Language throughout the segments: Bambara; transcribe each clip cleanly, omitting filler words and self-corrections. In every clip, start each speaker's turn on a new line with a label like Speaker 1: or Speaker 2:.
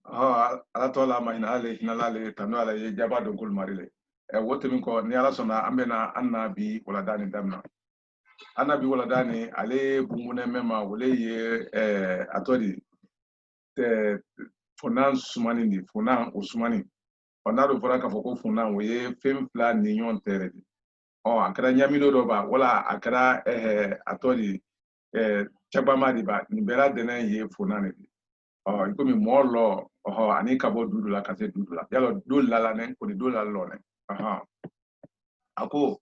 Speaker 1: ala tola ma ina ale hinalale tanu ala ye jaba don kul marile wote min ko ni ala sona ambena annabi wala dani damna annabi wala dani ale bumune mema wole ye atodi te funan sumani ni funan usmani onado fora ka foko funan wo ye fem fla ni nyon tere akara nyamino do ba wala akara atodi chabama di ba ni bera denen ye funan ni ikomi molo ani kabo dudula kase dudula yalo dul lala nen ko ni dul lalo nen ako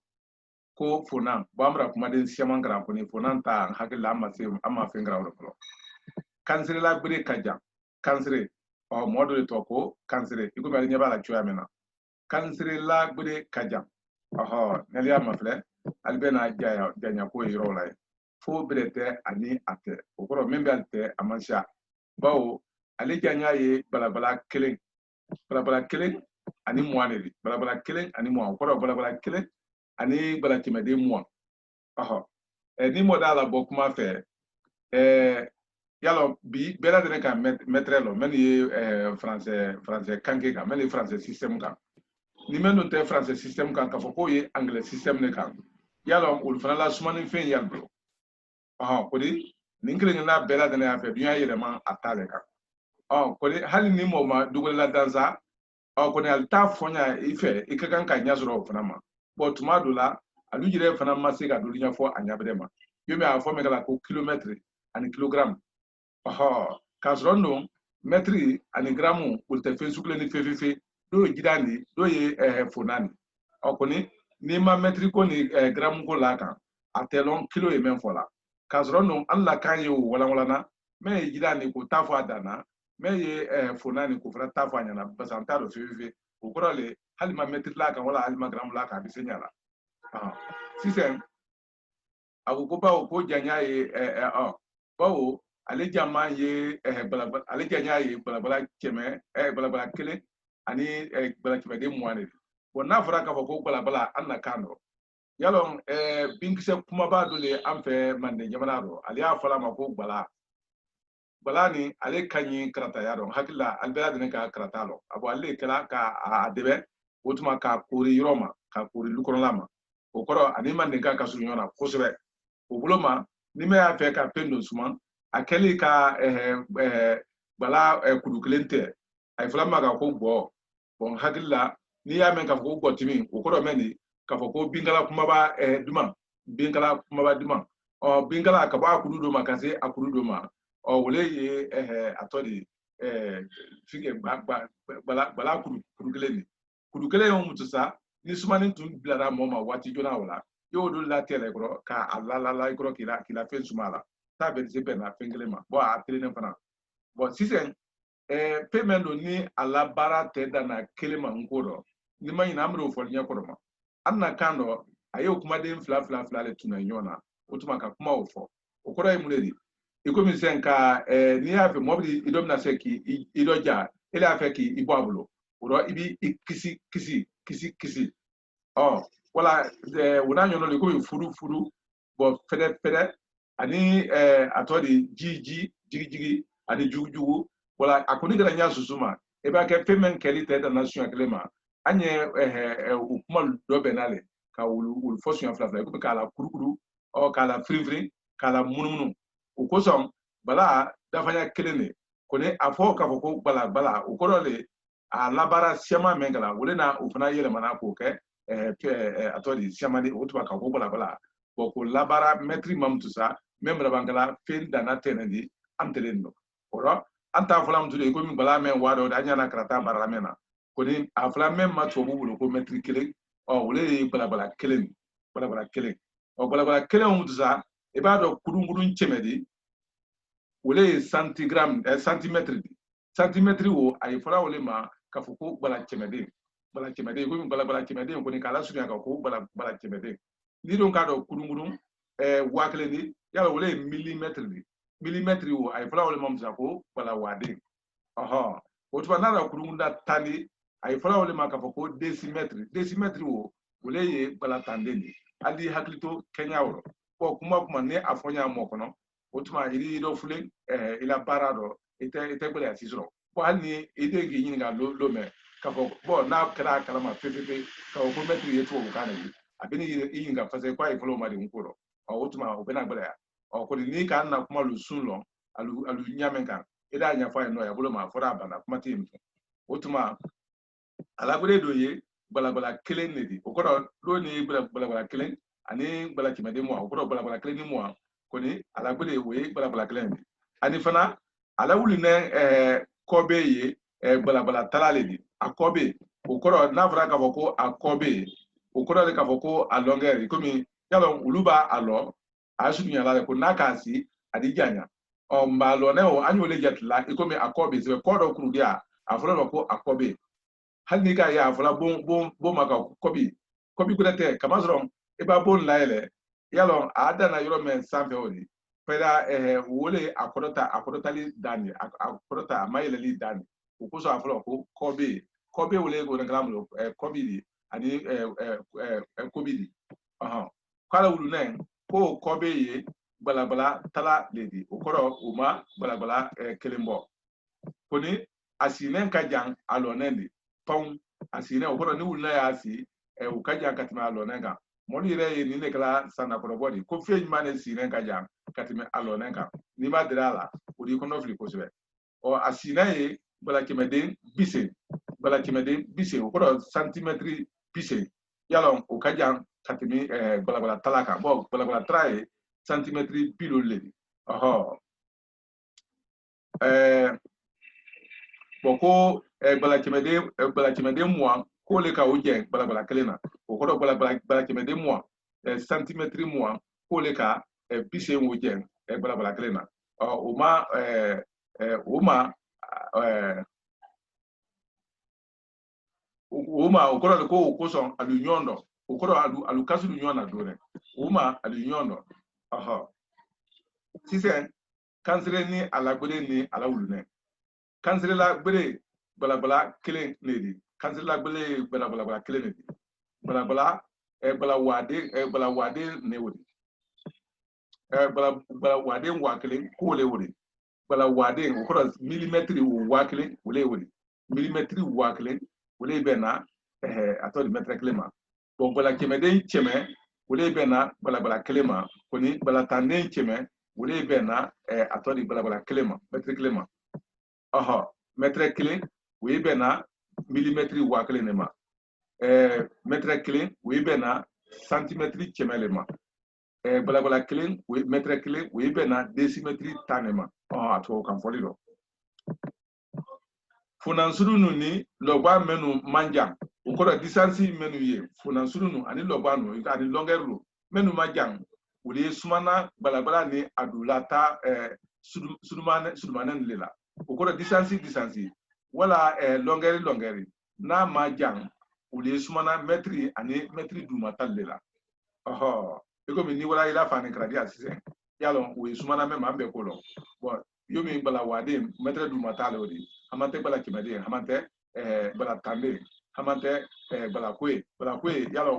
Speaker 1: ko funan bamra kuma den siaman gra ko ni funan ta hakila amma fe gra wala kansire la bure kaja kansire modo to ko kansire ikomi ali nyaba la chuya mena kansire la bure kaja neli amma fle albena janya ko yiro la fo brete ani ate okoro membe alte amansha bawo ale janya ye balabala kelen ani moine balabala kelen ani moine okoro balabala kelen ani balakimede moine ni modala bokuma fe yalo bi bela de ka mettre lo meni français kanke ka meni français système ka ni menu te français système ka foko ye anglais système ne ka yalo ul fana la sumani fen yalbo kodi ninkelen na bela de na fe dunya yele man atale ka kodi hali ni mo ma dugol la danza kodi alta fonya ife ikakan ka nyazuro fana ma bo tumadula alu jire fana ma se ka dunya fo anyabre ma yomi a fo me kala ko kilomètre ani kilogramme kasrondo metri ani gramu ulte fe sukle ni fe do jidani do ye fonani okoni ni ma metri ko ni gramu ko la kan atelon kilo e men fola kasrondo alla kan yo wala na me jidani ko tafo adana me ye fonani ko fra tafo anyana basanta do fe ko korale halima metri la kan wala halima gramu la kan bi senyala sisen agogo bawo ko janya ye bawo ale jama ye balabala ale janya ye balabala keme balabala kelen ani balabala keme de moine bon na fara ka ko balabala anna kano yalon binkise kuma ba dole an fe mande jamana ro ale ya fala ma ko bala ni ale kanyi karata yaro hakilla albela de ka karata lo abo ale kala ka adebe wotuma ka kuri roma ka kuri lukolama o koro ani mande ka kasuru nyona kosebe o buloma ni me ya fe ka pendo suma akeli ka bala kudu klente ay flama ka ko bon hakilla ni ya men ka ko timi o ko meni ka ko bingala kuma ba duma bingala kuma ba duma bingala ka ba kudu do makase akudu do ma wole ye atodi fige bala kudu kleni on mutusa ni sumani tun bilara moma wati jona wala yo do la tele gro ka alala gro kila fe sumala tabe se be na fengele ma bo a trene fana bo sisen payment ni ala bara te da na kelema ngoro ni manyi na amro fol nya koroma anna kando ayo kuma den fla le tuna nyona otuma ka kuma ofo okoro e muleri ikomi senka ni afi mobili idomna seki idoja ele afeki ibo abulo oro ibi kisi wala wona nyono le ko furu bo fede ani atodi jigi ani jugu wala akoni gara nya susuma e ba ke femen kelite da nation aklema anye ukuma do benale ka ul fosun afla ko kala kurukuru kala frivri kala mununu ukosom bala dafanya kelene kone afo ka foko bala ukorole a labara siama mengala wolena ufana yele mana ko ke atodi siama di utba ka ko bala ko labara metri mamtusa memra bangala fen dana tenendi amtelendo oro anta flam tude ko min bala men wado da nyana krata baramena ko ni afla men ma to bu ko metri kele wole bala kelen bala kelen mutsa e ba do kudungudun chemedi wole centimetre wo ay fala wole ma ka fuko bala chemedi ko min bala chemedi ko ni kala sunya ka ko bala chemedi ni don ka do kudungudun wakle ni ya wole millimetre wo ay fala wole mam ko bala wade o tuba nara kudungunda tani ay fala wole ma ka fuko decimetre wo wole ye bala tandeni adi haklito kenya woro ko kuma ne afonya mo kono otuma iri do fule ila parado ite gbele asisro ko halni ide gi yin ga lo me ka bo na kra kala ma pepepe ka ko metri yeto ko kana yi abini yin ga fase kwa ifolo ma de nkuro o utuma o bena gbara ya o ko ni ka na kuma lu sun lo alu nyamen kan ida nya fa no ya bulo ma fora bana kuma tim utuma ala gbere do ye gbalagbala kelen ne di o ko do ni gbalagbala kelen ani gbala kimade mo o ko gbalagbala kelen ni mo ko ni ala gbere we gbalagbala kelen ni ani fana ala wuli ne kobe ye gbalagbala talale di akobe o ko na fara ka ko akobe o ko le ka ko a longueur comme yalo uluba alo asu nyala ko nakasi adijanya o mbalo ne o anyo le jetla comme akobe se ko do kuru dia afolo ko akobe halni ka ya afula bon maka kobi kurete kamazron e ba bon laile yalo ada na yoro men sanfe odi peda wole akodotali dani akodota mayele li dani ukuso afula ko kobi wole go na gramlo kobi di ani kobi di aha kala wulu nen ko kobi ye balabala tala ledi ukoro uma balabala kelembo koni asinen ka jang alonendi pon asine okoro ni wulna ya asi u kaja katima alonenga moni re ni ne kala sana ko body ko fe mane sine kaja katima alonenga ni ma dirala o di kono fli ko sebe o asine e bala kimeden bise okoro centimetre bise yalo o kaja katimi bala talaka bo bala trae centimetre pilo le oho boko bala kimede moi ko le ka oje bala kelena o ko bala kimede moi centimetre moi ko le ka bise oje bala kelena o ma o ko son alu nyondo o ko alu kasu nyona dore o ma alu nyondo aha sisen kansere ni alagbere ni alawulune kansere la gbere balabala kelen nedi kansere la gbere balabala kelen nedi balabala bala wade ne wodi bala wade wa kelen ko le wodi bala wade ko millimetre wa kelen wole wodi millimetre wa kelen wole bena atodi metre klema bon bala kemede cheme wole bena balabala klema koni bala tande cheme wole bena atodi balabala klema metre klema aha metre clé oui bena millimetre wa clé nema metre clé oui bena centimetre chemelema bala clé oui metre clé oui bena décimetre tanema ato kan folido funansuru nu ni logba menu manjang ukora distance menu ye funansuru nu ani logba nu ani longueur lu menu manjang wuli sumana bala ni adulata sudumane lela ukora distance wala longueur na majang uli sumana metri ani metri du matallela oho eko mi ni wala ila fani kradi asise yalo we sumana me mambe kolo bon yomi bala wade metri du matale odi amante bala kimade amante bala tande amante bala kwe yalo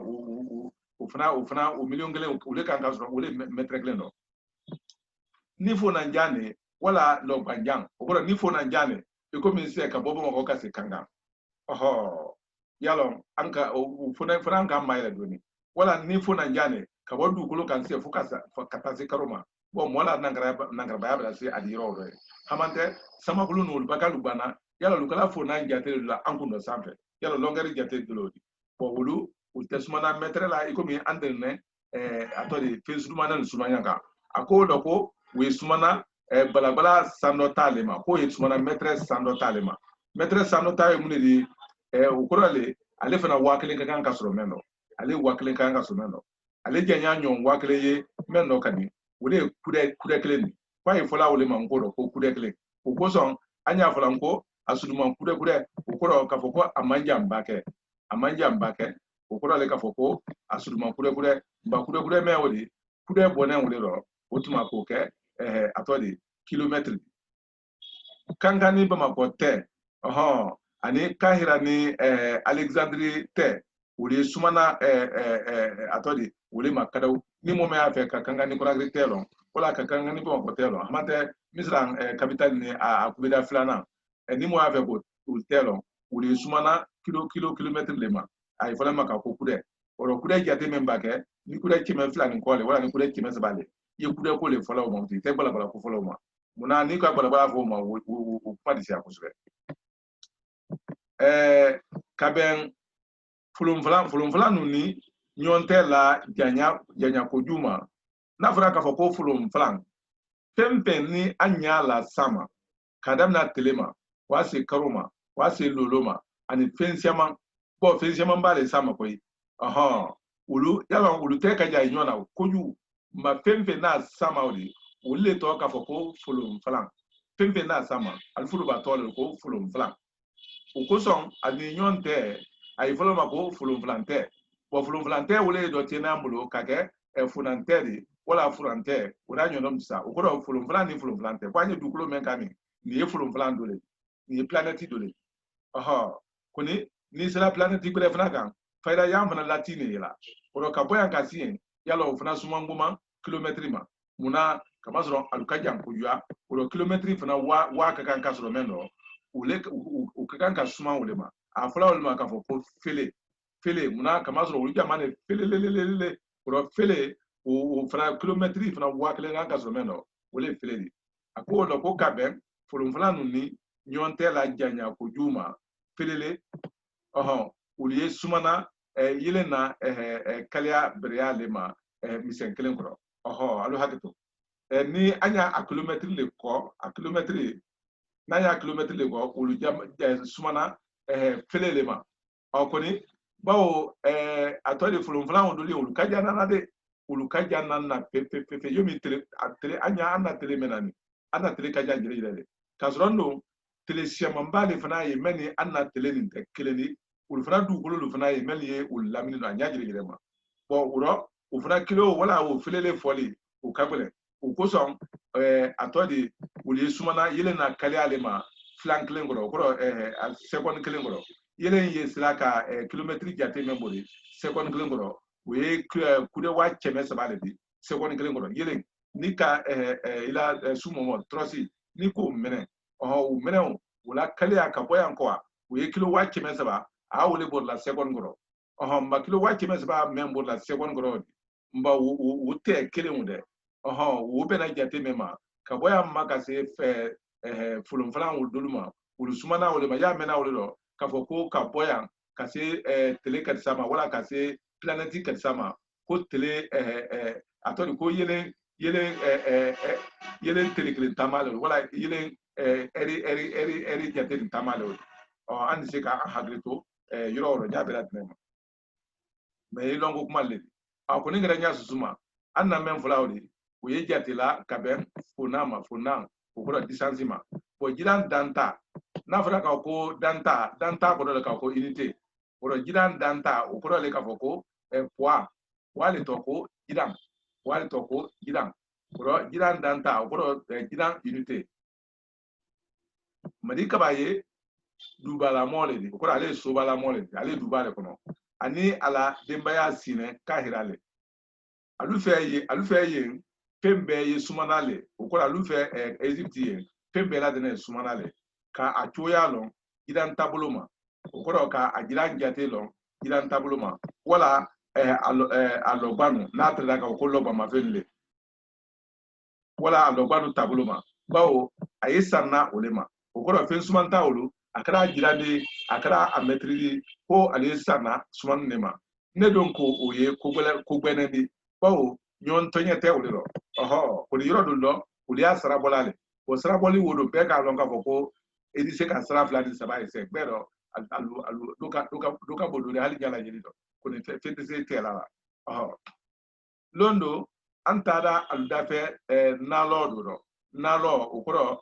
Speaker 1: ufana o million gele ule kan kasro ule metri gele no ni fo na njane wala lo banjang okoro ni fo na njane eko mi se ka bobo ko kasi kanga oho yalo anka funa anka mayla doni wala ni fo na njane ka bodu kulo kan se fukasa katase karoma bo mola nangara bayabla se adiro re hamante sama kulo no bakalu bana yalo lukala fo na njate la ankundo sampe yalo longari jate dolodi bo wulu ultesmana metre la eko mi andene atodi fesumana sumanyanga akodo ko we sumana balabala sando talema ko ye sumana metre sando talema metre sando tawe munedi ukorale ale fana wakile kan kasoro meno ale wakile kan kasoro meno ale janya nyon wakile ye meno kani wole kude kile ni kwa ifola wole mangodo ko kude kile ko son anya fola nko asuduma kude ukoro kafoko amanja mbake ukoro ale kafoko asuduma kude me wodi kude bonen wole ro otuma ko ke atodi kilomètre kankani Bamako te ani kahira ni Alexandrie te uli sumana atodi uli makadaw ni mome afe ka kankani konagri telon wala ka kankani Bamako telon amate misran capital ni a kubida flana ni mo ave ko utelo uli sumana kilomètre le ma ay fala maka ko kude oro kude jate memba ke ni kude chime flani ko le wala ni kude chime sabale ye kude ko le fala mo ti te bala ko fala mo muna ni ka bala fo ma wo padi sia ko sube kaben fulum flan nuni nyonte la janya ko juma na fara ka fo ko fulum flan pempen ni anya la sama kadam na telema wase karuma wase loloma ani fensiaman bo fensiaman ba le sama koy ulu yala ulu te ka jay nyona koju ma pempen na sama oli ulle to ka fo ko fulum flan pempen na sama al fulu ba tole ko fulum flan o ko son ani nyonte ay folo ma ko fulum flan te bo fulum flan te ulle do tena mulo kage funanteri wala furante wala nyonom sa o ko do fulum flan ni fulum flan te kwa ni dukulo men kami ni ye fulum flan dole ni ye planète dole kuni ni sera planète ko defna kan fayda yam fana latine yela o ka boyan ka sien yalo fana suma nguma kilometri ma muna kama soro aluka jam ko yua o kilometri fana wa ka kan ka soro meno o ka kan ka suma wole ma a fala wole ma ka fo ko fele muna kama soro o jamane fele o fele o fana kilometri fana wa ka kan soro meno wole fele di ako do ko kaben fulum flan ni nyonte la janya ko juma felele uliye sumana yele na kalia breale ma misen kelen kro alu hakito ni anya a kilometre le ko a kilometre na ya kilometre le ko ulu jam sumana felele ma akoni bawo atole fulum flan do le ulu kajana na de ulu kajana na pepe yomi tele anya ana tele menani ana tele kaja jire kasrondo tele siamambale fana ye meni anna tele ni keleni ul fana du kolo fana ye meli ye ul lamini no anya jire ma bo uro u fana kilo wala o felele foli o kabele o koson atodi ul yesumana yele na kale alema flank lengoro ko second kelengoro yele ye silaka kilometri jate membori second kelengoro we kude wa cheme sabale bi second kelengoro yele nika ila sumo trosi niko mene o mene wala kale aka boyan ko we kilo wa cheme saba a wole bor la second goro mba kilo wa cheme saba membo la second goro mba wo te kele munde wo bena jate mema ka boyan maka se fulum flan wo doluma wo sumana wole ma ya mena wole do ka foko ka boyan ka se tele kat sama wala ka se planeti kat sama ko tele atoni ko yele tele tamale wala yele eri jate tamale andi se ka hagrito yoro jabira tnema me longo kumalle ko ni ngara nya susuma anna men fulawdi ko ye jate la kaben funam ko distance ma ko jiran danta na fara ka ko danta ko do ka ko unité ko jiran danta ko do le ka ko poids wale to ko jiran wale to ko jiran ko jiran danta ko jiran unité madi kabaye dubala mole di ko ale so bala mole di ale dubale kono ani ala dembaya sine kahirale alu fe ye pembe ye sumanale ko alu fe Egypt ye pembe la dene sumanale ka atoya lon gidan tabuloma ko ka ajiran jate lon gidan tabuloma wala alobanu na tra ka ko loba ma felle wala alobanu tabuloma bawo ayesanna olema ko fe sumanta olu akara jirande akara ametri ko alesana suman nema ne don ko oye ko gbenedi bawo nyon tonye te olu ro ko yoro do uli asara bolale o sara boli wodo be ka lon ka foko edise ka sara fladi sabai se gbero alu doka bodo le hali jala jeli do ko ne fe se te la londo antada aldafe nalo okoro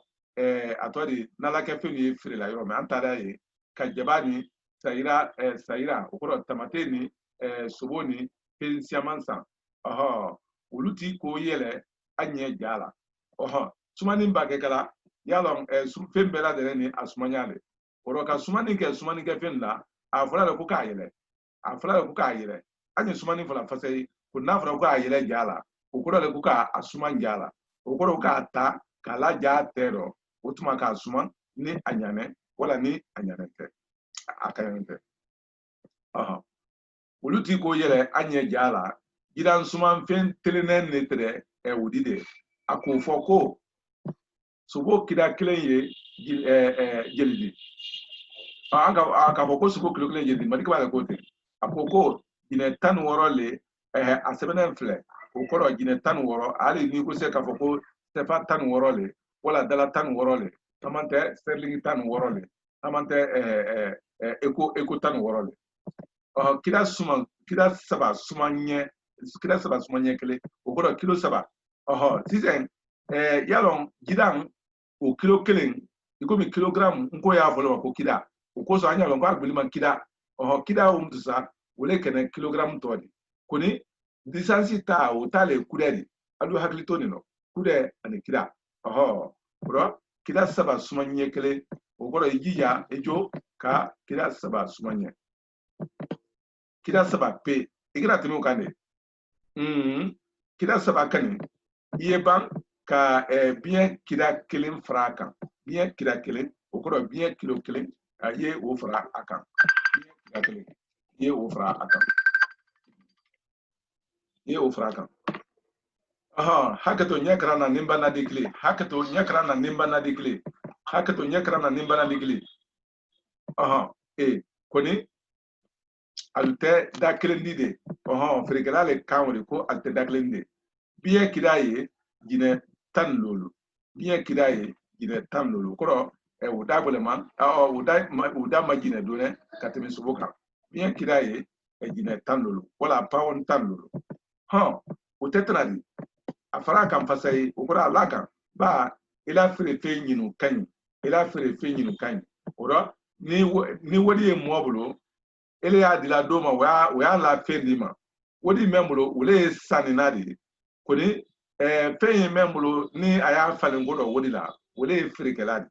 Speaker 1: atodi nalake fini firi la yoro me antada ye ka jabani saira okoro tamateni soboni pensiamansa uluti ko yele anye jala sumani mbake kala yalon fembela de ni asumanyale oro ka sumani ke fenla afula le kuka yele anye sumani fala fasai kunna fara ko ayele jala okoro le kuka asuman jala okoro ka ta kala ja tero utuma ka asuman ni anyane wala ni anyanete akayante oluti ko yele anye jala gidan suman fen telenen netre e wudide akofoko subo kida kilen ye jelidi aka foko subo kilo kilen jelidi mari kaba ko te akoko gine tan woro le asebenen fle okoro gine tan woro ali ni ko se ka foko sefa tan woro le wala dala tan woro le tamante sterling tan woro le tamante eko tan woro le kida saba sumanye kele okoro kilo saba sizen yalon gidan o kilo kelen ikomi kilogram nko ya volo ko kida ko so anya lon ko agbeli man kida kida tusa wole kene kilogram todi koni distance ta o tale kudedi adu haklito ni no kude ani kida bro kida saba sumanye kele okoro ijija ejo ka kida saba sumanye kida saba pe igira tinu kane kida saba kane yeban ka bien kida kelen fraka bien kida kelen okoro bien kilo kelen ye o fra akan bien kida kelen ye o fra akan ye o fra akan hakato nyakra na nimba na dikli hakato nyakra na nimba na dikli hakato nyakra na nimba na dikli koni alte da kelen dide frigala le kawri ko alte da kelen de bien kida ye gine tan lolu bien kida ye gine tan lolu koro uda bolema uda majine done katemi subuka bien kida ye gine tan lolu wala pawon tan lolu utetanadi afara kan fasai ukura alaka ba ila fere fe nyinu kan ila fere fe nyinu kan oro ni wodi e mobulu ele ya dila doma wa la fe ndima wodi membulo ule saninadi koni fe membulo ni aya falin godo wodi la ule fere keladi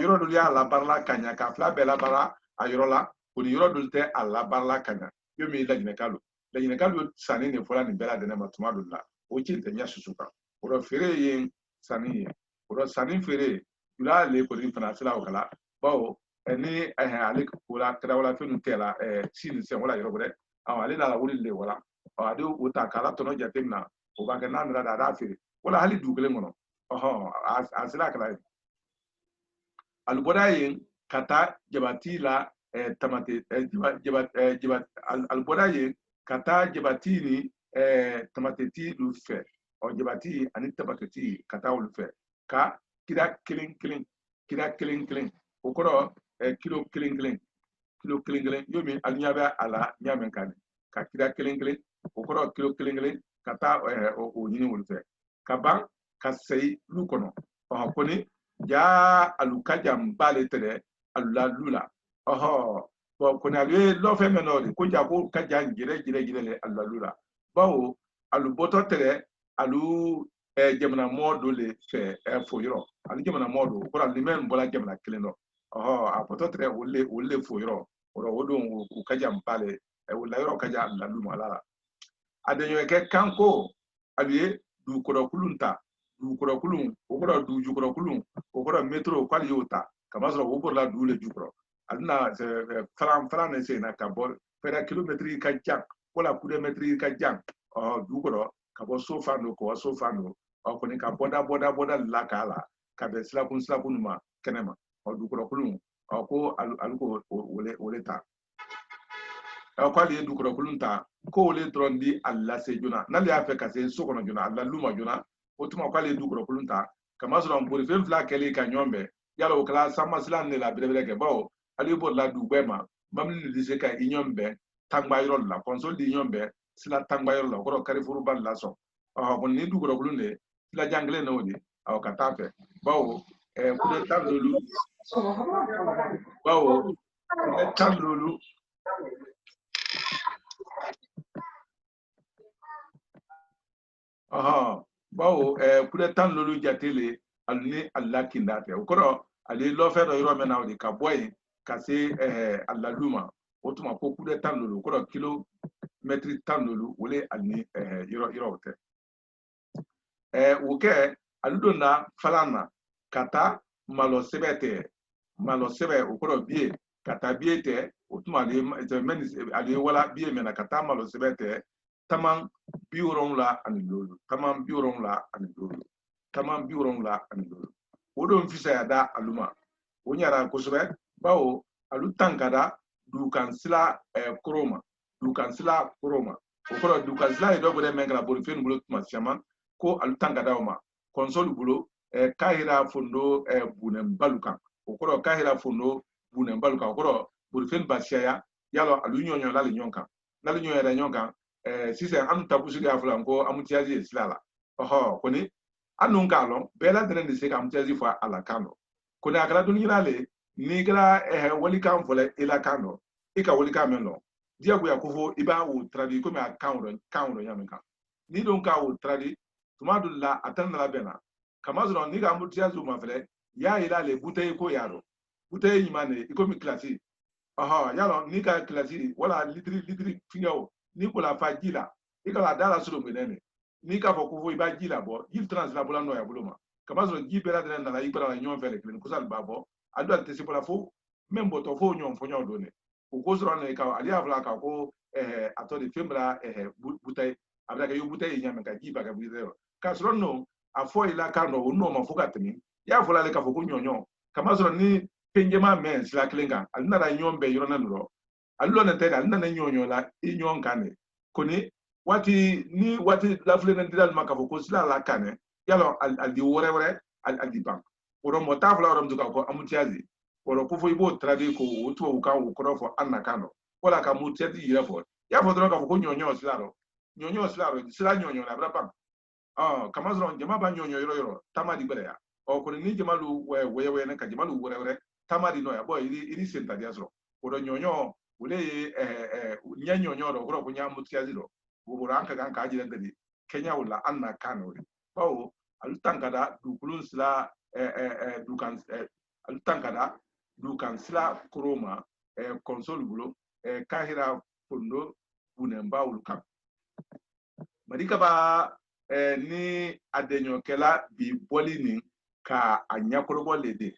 Speaker 1: yoro dul ya la barla kanya ka fla bela bara ayoro la koni yoro dul te alla barla kanya yomi la ginekalu la ginekalu sanini fola ni bela dena matumadu la o chinte nya susuka oro fere yin sani oro sani fere dula le ko ni fana sila okala bawo ni ale ko la kra wala fenu tela sin se wala yoro bre ale la wuri le wala ade o ta kala tono jatemna o ba kana na da fere wala hali dugele ngono asila kala alboda yin kata jabati la tamate alboda yin kata jabati ni tamateti lu fe jabati ani tamateti kata lu fe ka kida kilin okoro kilo kilin yomi alnyabe ala nyamen kan ka kida kilin okoro kilo kilin kata o nyini wul fe ka ban ka sei lu kono koni ja alukaja mbale tere alula lula koni alwe lo fe menori ko ja ko kaja ngire le alula lula bawo alu boto tere alu jamana modo le fe fo yoro alu jamana modo ko alu men bola jamana kileno a boto tere wolle fo yoro oro wodon ko kaja mbale wolla yoro kaja alula luma ala adenyo ke kanko alwe du kodo kulunta dukoro kulun okoro du jukoro kulun okoro metro kwali yota kama so okoro la du le jukoro alna faran ne se na kabol pera kilometri ka jang wala kilometri ka jang dukoro kabo sofa no ko sofa no ko ni ka boda la kala ka be sila kun ma kenema dukoro kulun ko aluko wole ta kwali dukoro kulun ta ko wole drondi alla se jona nali afa ka se so kono jona alla luma jona otuma kwale du koro kulunta kama so mpori fen fla kele ka nyombe yala o kala sama sila ne la brebere ke bawo ali bo la du gbema mamli ni dise ka inyombe tangba yoro la console di nyombe sila tangba yoro la koro kari furu ban la so kon ni du koro kulunde sila jangle no di aw katafe bawo kude tamlulu bawo kude tamlulu bawo kude tan lolu jatele alni alla kindate okoro ali lo fe do yoro mena odi ka boy ka se alla luma otuma ko kude tan lolu okoro kilo metri tan lolu wole alni yoro wote woke aludona falana kata malo sebete malo sebe ukoro bie kata bie te utuma ali wala bie mena kata malo sebete tamam biuron la ani lolu tamam biuron la ani lolu tamam biuron la ani lolu wodo mfisa ya da aluma wonyara kusube bawo alu tankada dukan sila kroma dukan sila kroma ukoro dukan sila edo bode mengala bolu fen bulo tuma siama ko alu tankada oma console bulo kahira fondo bunen balukan okoro kahira fondo bunen balukan okoro burfen basiya yalo alu nyonyo la nyonkan la nyonyo ra nyonkan sise am tabusu ga fulan ko amutiazi silala oho koni anun kalon bela denen de se amutiazi fa ala kano koni akala dun yirale ni kala wali kan fole ila kano ika wali kan menno dia bu yakufo iba wo tradi ko me account nyaminka ni don ka wo tradi tumadulla atan la bena kamazro ni ga amutiazi mafele ya ilale butey ko yaro butey yimane ikomi klasi aha yalo ni ka klasi wala litri fingawo ni ko la fajila ikala dala sulu menene ni ka fo ko iba jila bo jil transla bola no ya buluma kamazro jibera de na la ibara nyon fele klen kusal babo adu ante sipola fo membo to fo nyon fo nyon done ko kozro ne ka ali avla ka ko atodi fembra butey abra ka yu butey nyame ka jiba ka bizero kasro no afo ila ka no no mafuka temi ya fola le ka fo ko nyonyo kamazro ni penjema men sila klenga alina ra nyombe yorona nuro allo na tede alina na nyonyo la inyon kane koni wati la fule na didal makafo ko sila la kane yalo al di wore al di bank woro mota fula woro mduka ko amutiazi woro ko fo ibo tradi ko wotu o ka wo ko fo anna kano wala ka mutiazi yira fo ya fo dro ka fo ko nyonyo sila nyonyo la bra bank kamazro jama ba nyonyo yoro tamadi bere ya o ko ni jamalu we na ka jamalu wore tamadi no ya boy iri senta diasro woro nyonyo wole nya nyonyo ro ko nya mutiazi ro woro anka kan ka ajira gadi kenya wala anna kano bawo alutankada dukulun sila dukan alutankada dukan sila kroma console bulo kahira fondo bunemba ulukan marika ba ni adenyo kela bi boli ni ka anyakorobo lede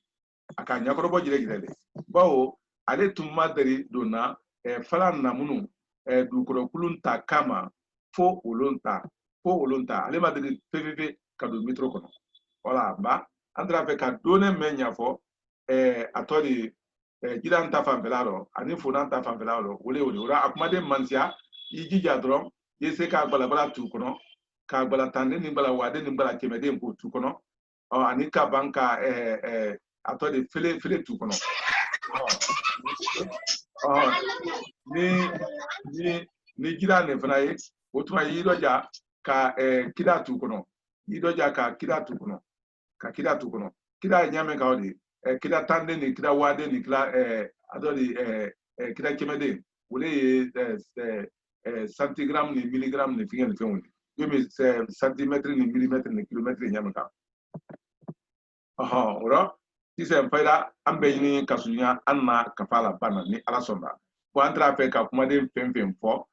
Speaker 1: aka anyakorobo jire bawo ale tumma dari dona falan namunu dukoro kulunta kama fo olonta ale madri pvp kadu mitro kono wala ba andra fe ka done menya fo atori jidanta fanfelaro ani funanta fanfelaro wole ora akumade mansia yijija dron yese ka balabala tu kono ka balatande ni bala wade ni bala kemede ko tu kono ani ka banka atori fele tu kono ni jira ne fana ye o tuma yidoja ka kida tu kono yidoja ka kida tu kono kida nyame ka odi kida tande ni kida wade ni kida adori kida kemede wole centigram ni milligram ni fingen fenwoni yomi centimetre ni millimetre ni kilometre nyame ka ora sise mpaida ambe ni kasunya anna kafala bana ni alasonda bo antra fe ka kuma de femfem fo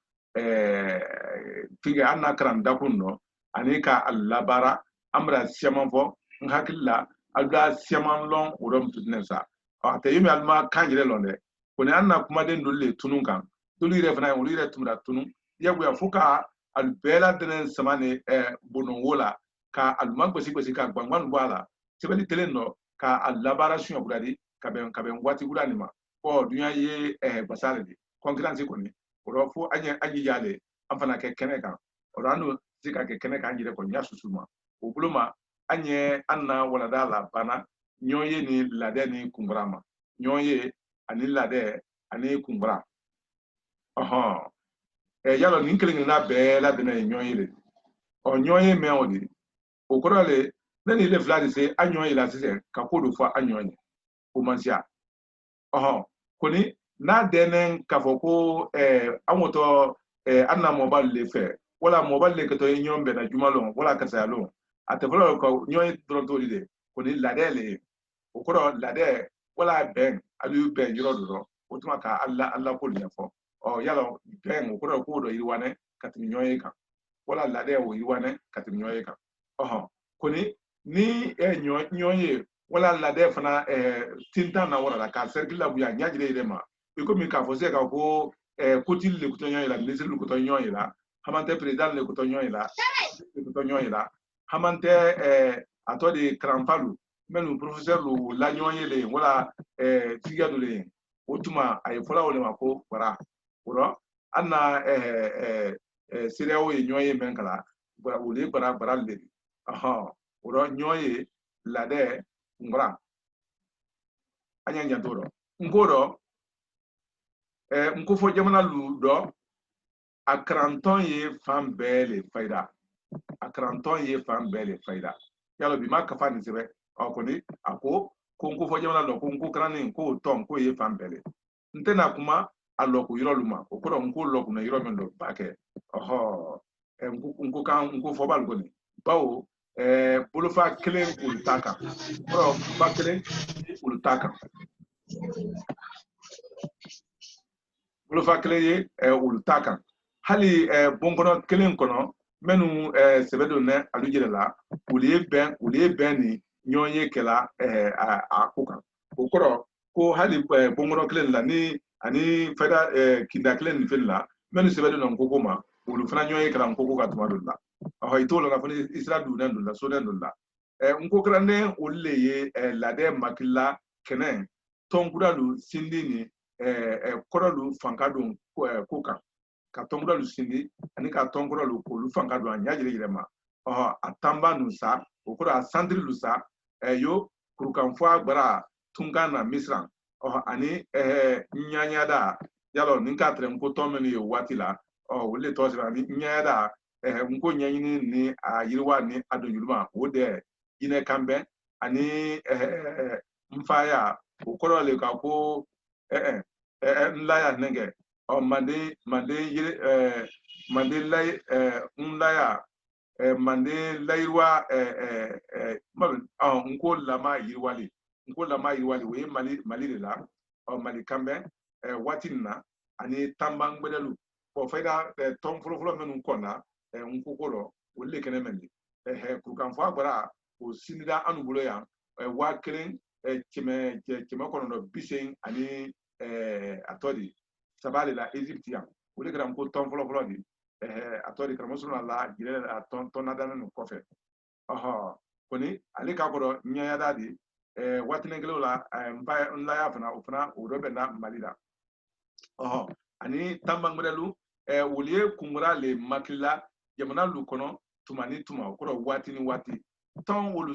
Speaker 1: figa anna karan dakunno ani ka allabara amra siaman fo ngakilla alga siaman lon urom tudnesa ate yimi alma kanjire londe koni anna kuma de ndolle tunun kan doli refna wuri re tumra tunun yagu ya fuka albela denen samane bonon wola ka alma gbesi ka gbangban wala sebeli teleno ka allabara sunya buradi ka ben wati burani ma o dunya ye basale di concurrence ko ni o fo anyi yale amfana ke keneka o ranu zika ke keneka anjire ko nya susuma o buluma anye anna wala dala bana nyoye ni lade ni kumbrama nyoye ani lade ani kumbra yalo ni nkele na be la de na nyoye le o nyoye me odi o korale nani le vladi se anyoye la se ka kodo fo anyoye o mansia koni na denen kafoko amoto anna mobile le fe wala mobile le keto nyombe na jumalon wala kasalo atefolo ko nyoy dronto lide koni ladele okoro lade wala ben alu ben yoro otuma ka alla ko le fo yalo ben okoro ko do yiwane katimi nyoy ka wala lade o yiwane katimi nyoy ka koni ni nyoye wala la de fana tinta na wala la ka cercle la buya nya jire ma e ko mi ka fo se ka ko kotil le kutonyo ila ministre le kutonyo ila hamante président le kutonyo ila le kutonyo ila hamante atodi krampalu menu professeur lu la nyoye le wala tiga le otuma ay fola wala mako wara woro anna sireo ye nyoye menkala bara wole bara le aha woro nyoye la de ngora anya nyantoro ngoro nkufo jamana lu do akranton ye fan bele fayda akranton ye fan bele fayda yalo bi ma kafa ni sebe akoni ako ko nkufo jamana lo ko nku kranin ko tom ko ye fan bele ntena kuma alo ko yiro luma ko ko nku lo ko na yiro men do bake oho nku kan nku fo bal goni bawo bulufa kelen ultaka ko ba kelen ultaka bulufa kelen ye ultaka hali bonkono kelen kono menu sebedo ne alujire la ulie ben ni nyonye kela akuka okoro ko hali bonkono kelen la ni ani feda kinda kelen ni fela menu sebedo no ngogoma ulu fana nyonye kela ngoko ka tumadulla aho itolo na fani isra du nan dulla so nan dulla ngokra ne ulle ye lade makilla kenen tonguralu sindini koralu fankadun kuka ka tonguralu sindi ani ka tonguralu ko lu fankadun anya jire ma atamba nusa okura sandri lusa yo kurukan fo agbara tungana misran ani nyanya da yalo ninka trem ko tomeni yo watila wole to sira ni nyanya da nko nyanyini ni ayirwa ni adonyuluma wode ine kambe ani mfaya okoro le ka ko nlaya nenge mande yire mande lay nlaya mande layirwa nko lama yirwali we mali la mali kambe watinna ani tambang bedelu ko fayda tom folo menu konna nko kolo wolle kene mendi kurukan fo agbara o sinida anu bulo ya wa kelen ceme kono no bisen ani atodi sabale la egyptian wole gram ko ton folo di atodi kramosuno la gire la ton nadana no kofe koni ale ka ko nyaya dadi watine gelo la mpa nla ya fana ofana o robe na malida ani tambang modelu wolie kumura le makilla jamana lu kono tumani tuma ko wati ton wolu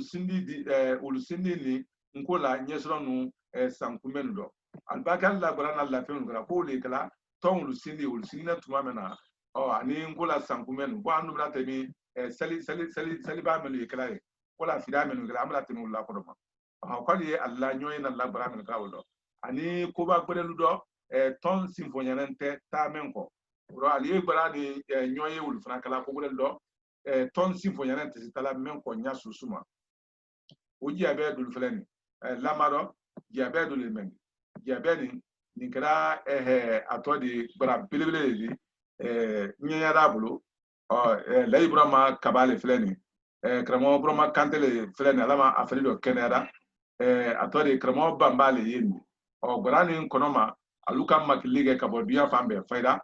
Speaker 1: sindi ni nkola nyesro nu sankumenu do albaka la barana la fenu gra ko le kala ton wolu sindi na tuma mena ani nkola sankumenu bo anu brata mi sali ba menu kala e kola fida menu gra amla tinu la ko do ko li alla nyoy na la barana gra wodo ani ko ba gbere do ton sinfonyanente ta menko ro ali barani nyoy wolu fana kala ko gbere do ton sinfonyanente sitala menko nya susuma oji abe dul fleni lamaro jiabe dul men jiabe ni kra atodi bara bilibile di nyanya dabulu la ibrama kabale fleni kramo broma kantele fleni alama afrido kenera atodi kramo bambale yini grani konoma aluka makilige kabodia fambe faida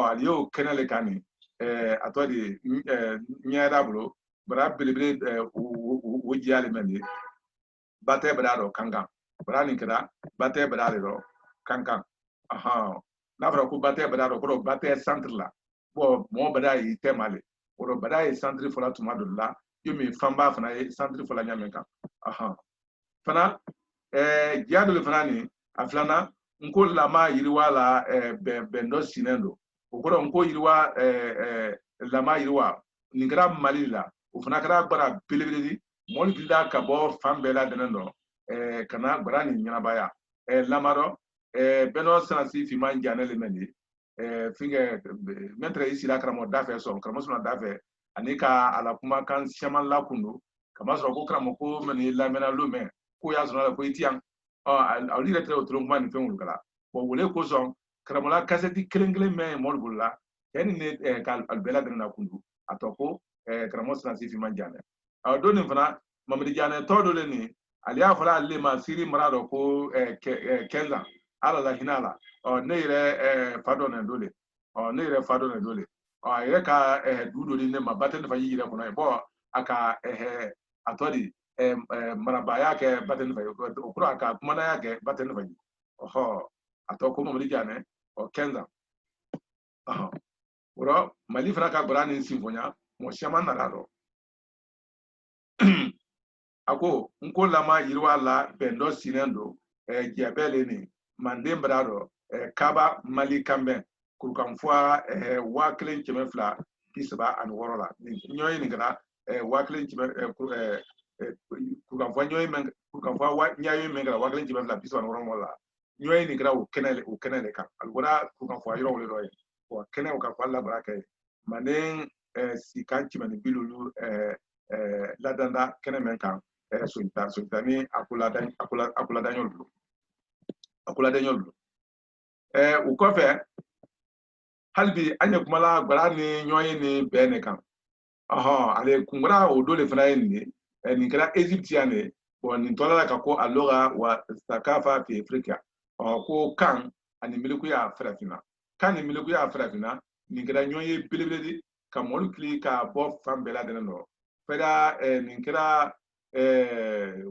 Speaker 1: aliyo kenele kani atodi nyanya dabulu bara bilibile woji ale mendi bate brado kankan brani kida bate brado kankan na fra ku bate brado ko bate centre la bo mo bada yi temale ko bada yi centre fola tumado la yomi famba fana yi centre fola nyamenka fana giado le fana ni aflana nko la ma yiriwa la bendo sinendo ko nko yiriwa la ma yiriwa ningra malila o fana kara bara bilibili mol bilda ka bo fambela denendo kana barani nyabaya lamaro beno sanasi fi man janele mendi finge metre ici la kramo dafe so kramo sona dafe anika ala kuma kan shaman la kundu kama so ko kramo ko meni la mena lume ko ya zona ko itian ali retre o tronc man fengu kala bo wole ko so kramo la kaseti klengle me mol bulla yani ne kal albela denna kundu atoko kramo sanasi fi man janele doni fana mamadi jane todo le ni aliya fala le ma siri marado ko 15 ans ala la hinala ne ire fado na dole ne ire fado na dole ire ka dudo ni ne ma baten fa yire ko na bo aka atodi maraba yake baten fa okuro aka kuma na yake baten fa atoko mo rijane 15 ans woro mali fana ka gbara ni sinfonya mo shama na rado ako nko lama yirwa la bendo sinendo jebele ni mande brado kaba mali kambe kurkamfwa wa klen chemefla kisba an worola nyoy ni gara wa klen cheme kurkamfwa nyoy men kurkamfwa wa nyaay men gara wa klen chemefla kisba an worola nyoy ni gara o kenele ka algora kurkamfwa yoro le roy o kenel ka kwalla brake manen sikan chimani bilulu la danda kenemen kan sunta ni akula dañol u kofe halbi anya kumala gbara ni nyoy ni bene kan ale kungra o dole fana ni ni kala egyptiane bon ni tola ka ko alora wa sakafa fi afrika ko kan ani miliku ya frafina kan ni miliku ya frafina ni kala nyoy bilibili ka molukli ka bo fambela denno feda ni kala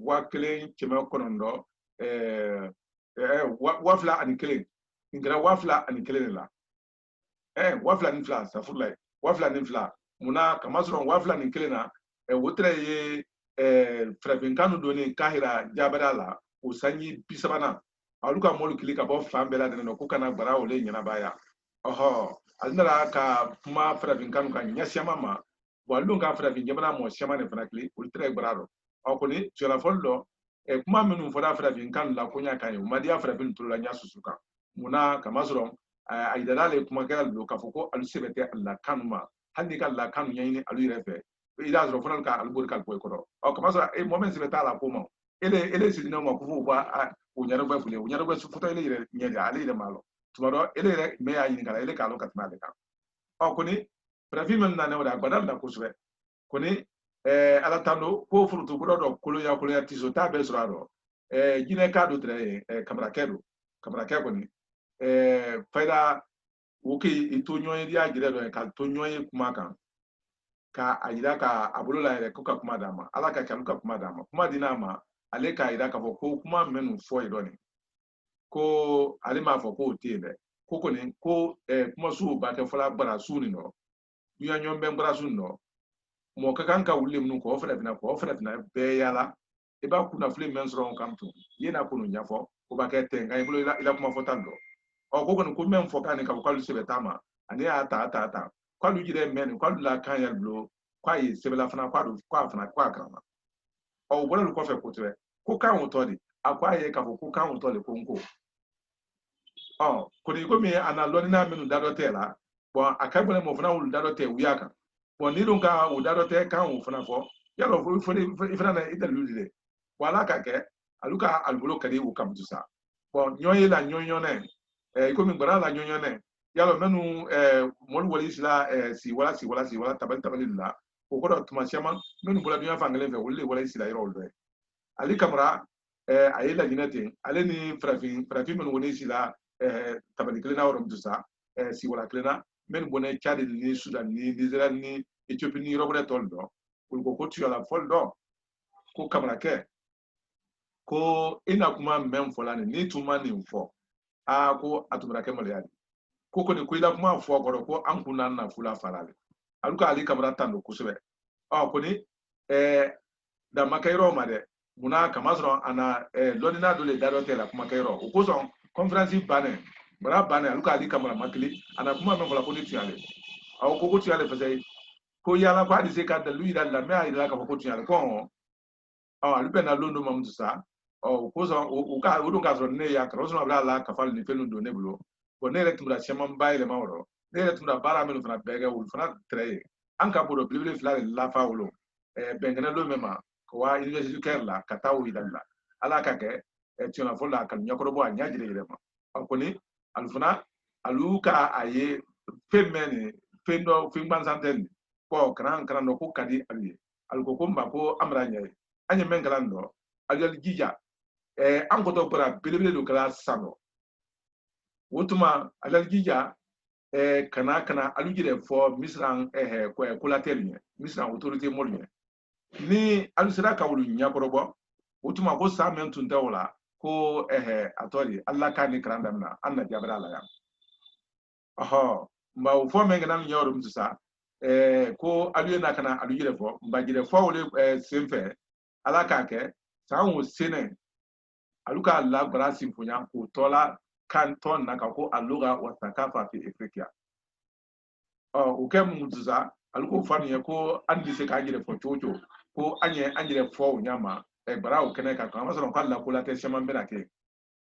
Speaker 1: waklen chema konondo wafla ani kelen ngira wafla ani kelen la wafla ni fla safurlay wafla ni fla muna kamasron wafla ni kelen na wotre ye frabin kanu doni kahira jabara la usanyi bisabana aluka molu kilika bo fambela deno ko kana bara ole nyana baya alnara ka ma frabin kanu ka nyasya mama walunga frabin jabana mo shama ne franakli ultre bararo akoni sur la follo kuma minu foda frabin kan la kunya kan yo madia frabin tulla nya susuka muna kamasron aidalale kuma gal do kafoko alusebete alla kanuma handi kan la kanu nyini alu refe ila zoro fonal ka albur kal boy kodo kamasron moment sebeta la kuma ele sidina mo kufu ba unyaro ba fule unyaro ba sufuta ele ire nyaga ale ile malo tumaro ele me ya yin kala ele kalo katma de kan akoni frabin na ne wada gbadal na kuswe koni ala tando ko fruto brodo kolo ya tiso ta be sraro jine ka do tre kamera keko ni faida woki ito nyoy dia gire do ka to nyoy kuma kan ka ayida ka abulula ere ko ka kuma dama ala ka kaluka kuma dama kuma dinama ale ka ayida ka ko kuma menu fo idoni ko ale ma fo ko tiebe ko ni ko kuma su ba ke fola bara su ni no yu nyom ben bara su no mo ka kan ka wulle mun ko fere be yala e ba kuna fle men soro kamtu yena kunu nyafo ko ba ke tenga e bulo ila kuma fo tando ko ko men fo kan ka ko lu sebe tama ani ata ko lu jire men ko lu la kan ya bulo ko yi sebe la fana ko fana ko akama bola lu ko fe ko twe ko kan o todi akwa ye ka ko kan o todi ko nko ko ni ko mi ana lo ni na menu dado tela bon akabole mo fana wul dado te wiaka bon ni donc o dado te kan o fana fo yalo fo fana na ida lulile wala ka ke aluka albulo kadi o kamtu sa bon nyoye la nyonyo ne ko mi gbara la nyonyo ne yalo menu mol wali sila si wala tabali la ko ko to masiama menu bola biya fangale fe wala sila yoro do ali kamra ayela jinete ale ni frafin menu woni sila tabali klena woro mtusa si wala klena men bonne Tchad ni Sudan ni Israël ni Éthiopie ni robre toldo ko tu ala foldo ko kamera ke ko ina kuma men folani ni tuma ni fo ko atumra ke mali ko ni ko ila kuma fo ko an kuna na fula farale aluka ali kamera tando kusebe ko ni da makairo made muna kamasro ana lonina dole daro tela kuma kairo ko so conference bane bara bane aluka ali kamera makli ana kuma men fola ko ni tiale ko tiale fazai ko yala ko adi se ka da lui da la me ai la ka ko tiale ko alupe na londo mamtu sa ko so o ka o ka so ne ya ka so na la ka fal ni felu do ne bulo ko ne rek mura chama mbaile mawro ne rek mura bara menu fana bege wul fana treye an ka bodo blibli fla la fa wulo bengena lo mema ko wa university kerla ka tawu idalla ala ka ke tiona fola kan nyakoro bo anya jire rema ko ni alfuna aluka aye femeni fendo fingban santen ko kran do ko kadi ali alko ko mba ko amra nyai anye mengalando alal jija an ko to bara belebele do kala sano wotuma alal jija kana alujire fo misran ko latel nye misran autorité mol nye ni alusira ka wulu nyakorobo wotuma ko samen tun dawla ko atori alla kani krandamna anna jabra la ya ma fo men ngana nyoro mtusa ko aluye na kana alujire fo mbajire fo wole semfe ala ka ke sanwo sene aluka la bara simfunya ko tola kan ton na ka ko aluga wa thakafa fi afrika ukem mtusa aluko fani ko andi se ka jire fo chocho ko anye fo nyama bara o kene ka kama so ko la ko la te shema mbena ke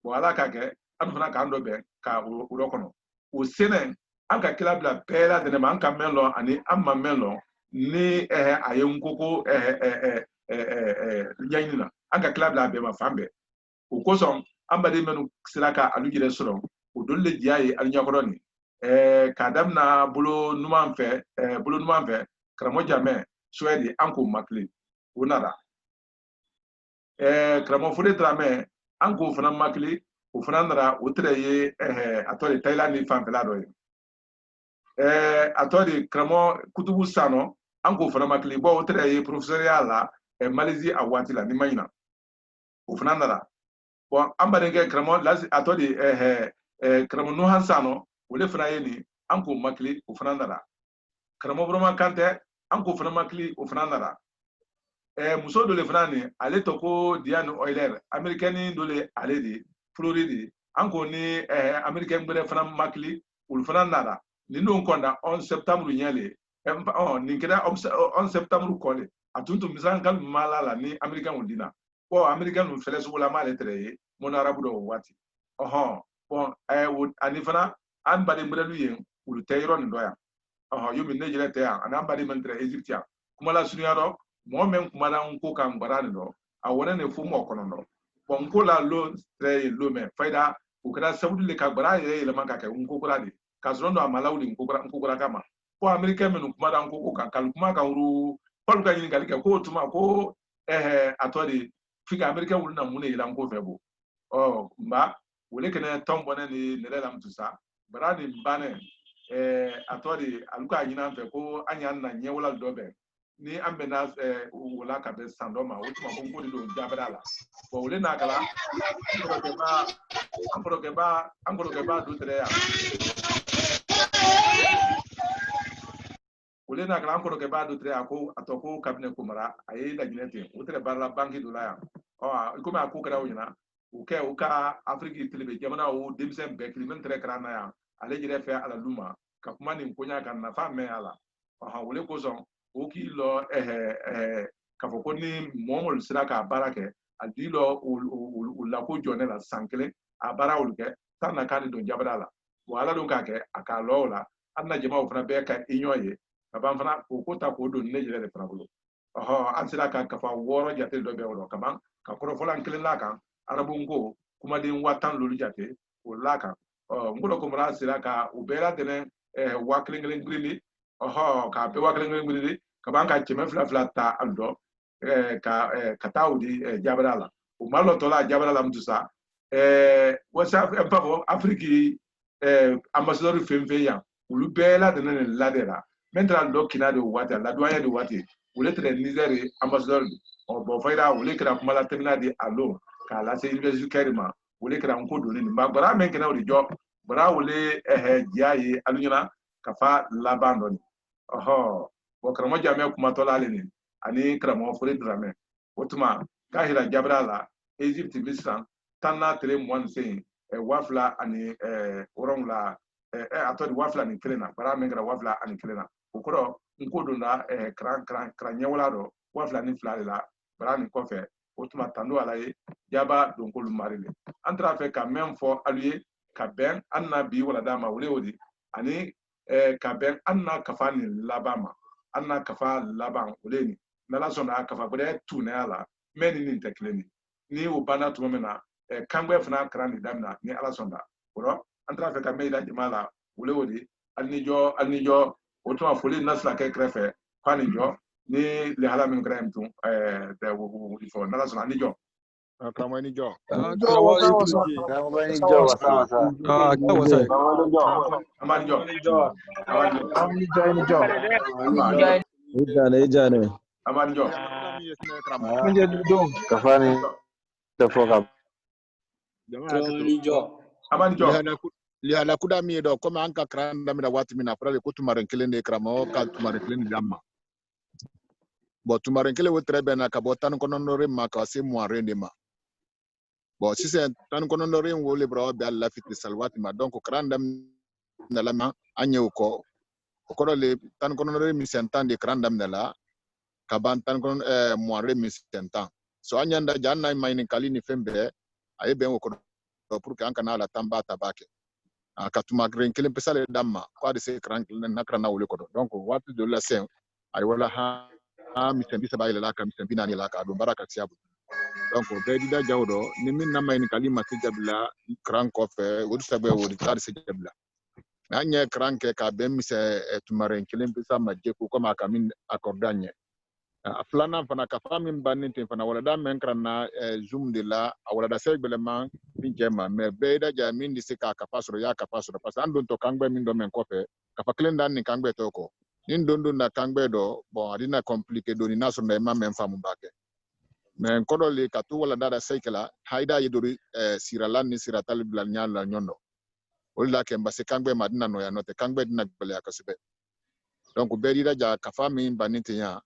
Speaker 1: bo ala ka ke an fana ka ando be ka uro kono o sene an ka kila bla pera de man ka menlo ani amma menlo ni ayen koko nyanyina an ka kila bla be ma fambe o ko son ambade menu silaka alujire soro o dolle jiaye al nyakoroni kadam na bulo numan fe kramo jame swedi anko makli unara kramo fude drame anko fana makli o fana nara o treye atole Thailand ni famfela do atole kramo kutubu sano anko fana makli bo o treye professeur yala Malaisie awati la ni mayina o fana nara bon ambarenge kramo atole kramo no hansano wole fana yeni anko makli o fana nara kramo broma kante anko fana makli o fana nara muso dole fana ni ale toko Diane Euler américaine dole ale di Floride anko ni américain gbere fana makli ul fana nara ni no konda 11 septembre nyele ni keda 11 septembre kole atuntu misan kal malala ni américain undina bo américain no fele so la male treye mon arabu do wati bon ani fana an bade mbrelu yen ul tayron doya yomi nejele te an bade mentre egyptien kuma la sunyaro mo men kuma la nko kan barani do a wona ne fu mo kono no bon ko la lo tre lo me faida o kada sabudu le ka bara le man ka ke nko kura di ka zondo amala uli nko kura kama ko america men kuma da nko kan kal kuma ka uru pol ka yin galike ko tuma ko atodi fika america wul na mun ila nko febo mba wole kene tombo ne ni nela mtusa barani mbane atodi aluka nyina fe ko anya na nyewala dobe ni ambena wala ka be sandoma wotuma ko ngodi do jabrala bo wole na kala angoro ke ba do tere ya wole na kala angoro ke ba do tere ko atoko cabinet kumara ayi la ginete wotere barla banki do la ya ko ma ko kra wona o ka afrique tilbe jamana o demsen be klimen tere krana ya ale jire fe ala luma ka kuma ni konya kan na fa me ala wole ko son o ki lo ka fo ko ni momol sira ka barake adilo o la ko jone la sankle a bara o ke tan na kan do jabrala wala don ka ke aka lo la anna jama o fana be ka inyoye ka ban fana ko ta ko do ne jere le frabulo an sira ka fa woro jate do be o ka ban ka ko fo lan kelen la kan arabun ko kuma din watan lolu jate o la kan ngulo ko mara sira ka o be la denen wa kelen grili ka be wa kelen grili ka ban ka cheme fla ta ando ka taudi jabrala o malo tola jabrala mtusa wasa empavo afriki ambassadeur femfe ya ulu bela de ne ladera mentra lokina de wata la doyen de wati ule tre niger ambassadeur o bo faida ule kra kuma la termina di allo ka la se université karima ule kra nko do ni magbara men kana uri jo bara ule jiaye alunyana ka fa labandoni bo kramo jame kuma tola le ni ani kramo fure drame otuma kahira jabrala Egypt misran tanna tere mwanse wafla ani orongla atodi wafla ni kelena bara mengra wafla ani kelena ukoro nkodo na kran nyewala do wafla ni flalila bara ni kofe otuma tando alaye jaba donkolu marile antra fe ka même fo allié ka ben anna bi wala dama wole wodi ani ka ben anna kafani labama anna kafa laban wole ni nala sona kafa bode tunela meni ni tekleni ni o bana tumena kangwe fana krani damna ni ala sonda oro antra fe ka meida jimala wole wodi alnijo otuma foli nasla ke krefe kwani jo ni le hala min krem tu de wo fo nala sonda ni jo
Speaker 2: Kramani Jo.
Speaker 3: Kramani Jo sawa.
Speaker 1: Amani Jo.
Speaker 4: Ijane.
Speaker 1: Amani Jo.
Speaker 3: Kafani tafoka.
Speaker 1: Amani Jo.
Speaker 2: Lihala kuda mi do koma anka kranda mi da wati mi na prale ko tumaren kelen de kramo ka tumaren kelen damma. Bo tumaren kelen wo trebe na ka bo tan kono no re ma ka se mo arende ma. Bo si se tan kono no re wo le bro be alla fiti salwati ma donc kranda na la ma anye ko ko le tan kono no re mi sentan de kranda na la ka ban tan kono mo re mi sentan. So anyanda janna mai ni kalini fembe aye ben wo ko pour que anka na la tamba tabake. Katuma green kelen pesale damma kwa de se kran nakra na wole kodo donc what de la sen ay wala ha mi tembi saba ila ka mi tembi nani la ka do baraka tiabu donc be di da jawdo ni min na may ni kalima se jabla kran ko fe wodi sabe wodi tar se jabla na nye kran ke ka be mi se tumaren kelen pesa ma je ko ma ka min accordanye flana fana ka famin baninte fana wala da men kran na zoom de la wala da se belema pinjema me beida ja min di sika ka pasro ya ka pasro pas andon to kangbe min do men kofe ka fa klenda ni kangbe to ko nin dondo na kangbe do bon adina compliqué do ni naso na ma men famu bake men kodo le ka tu wala dada sekela haida yidori siralan ni siratal blan nyala nyondo wala ke mbase kangbe madina no ya note kangbe dina bele ya kasbe donc beida ja ka famin baninte ya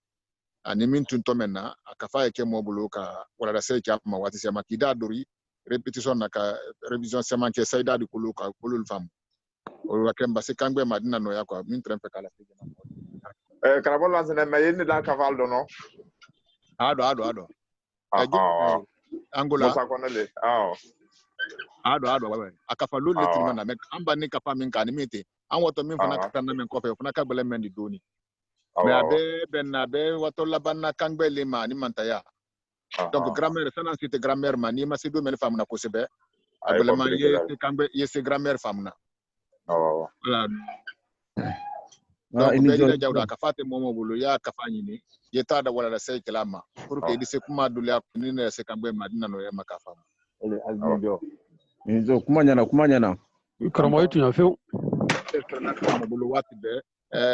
Speaker 2: ani min tun to menna ka fa ke mo bulu ka wala da sekya ma wati sema kida dori répétition na ka révision sema ke sayda di kulu ka kulul fam o wa kemba se kangbe madina no ya ko min trempe kala
Speaker 5: Karabol lansene na yeni da kaval do no
Speaker 2: ado angola
Speaker 5: Musa Konele
Speaker 2: ado wa akafa lu le tin na me amba ni kafa min kan mite an wato min fana kan na men ko fe fana ka bele men di doni me abe ben na be wato labanna kangbe le ma ni mantaya donc grammaire sana cité grammaire ma ni ma se do men fam na ko sebe abelema ye kangbe ye se grammaire fam na voilà donc be dina jawda ka fate momo bulu ya ka fani ni ye tada wala la say kelama pour que di se kuma dulia ni ne se kangbe madina no ya maka fam
Speaker 4: Inzo kumanyana
Speaker 6: Karamo itu ya feu.
Speaker 2: Kramo bulu wati be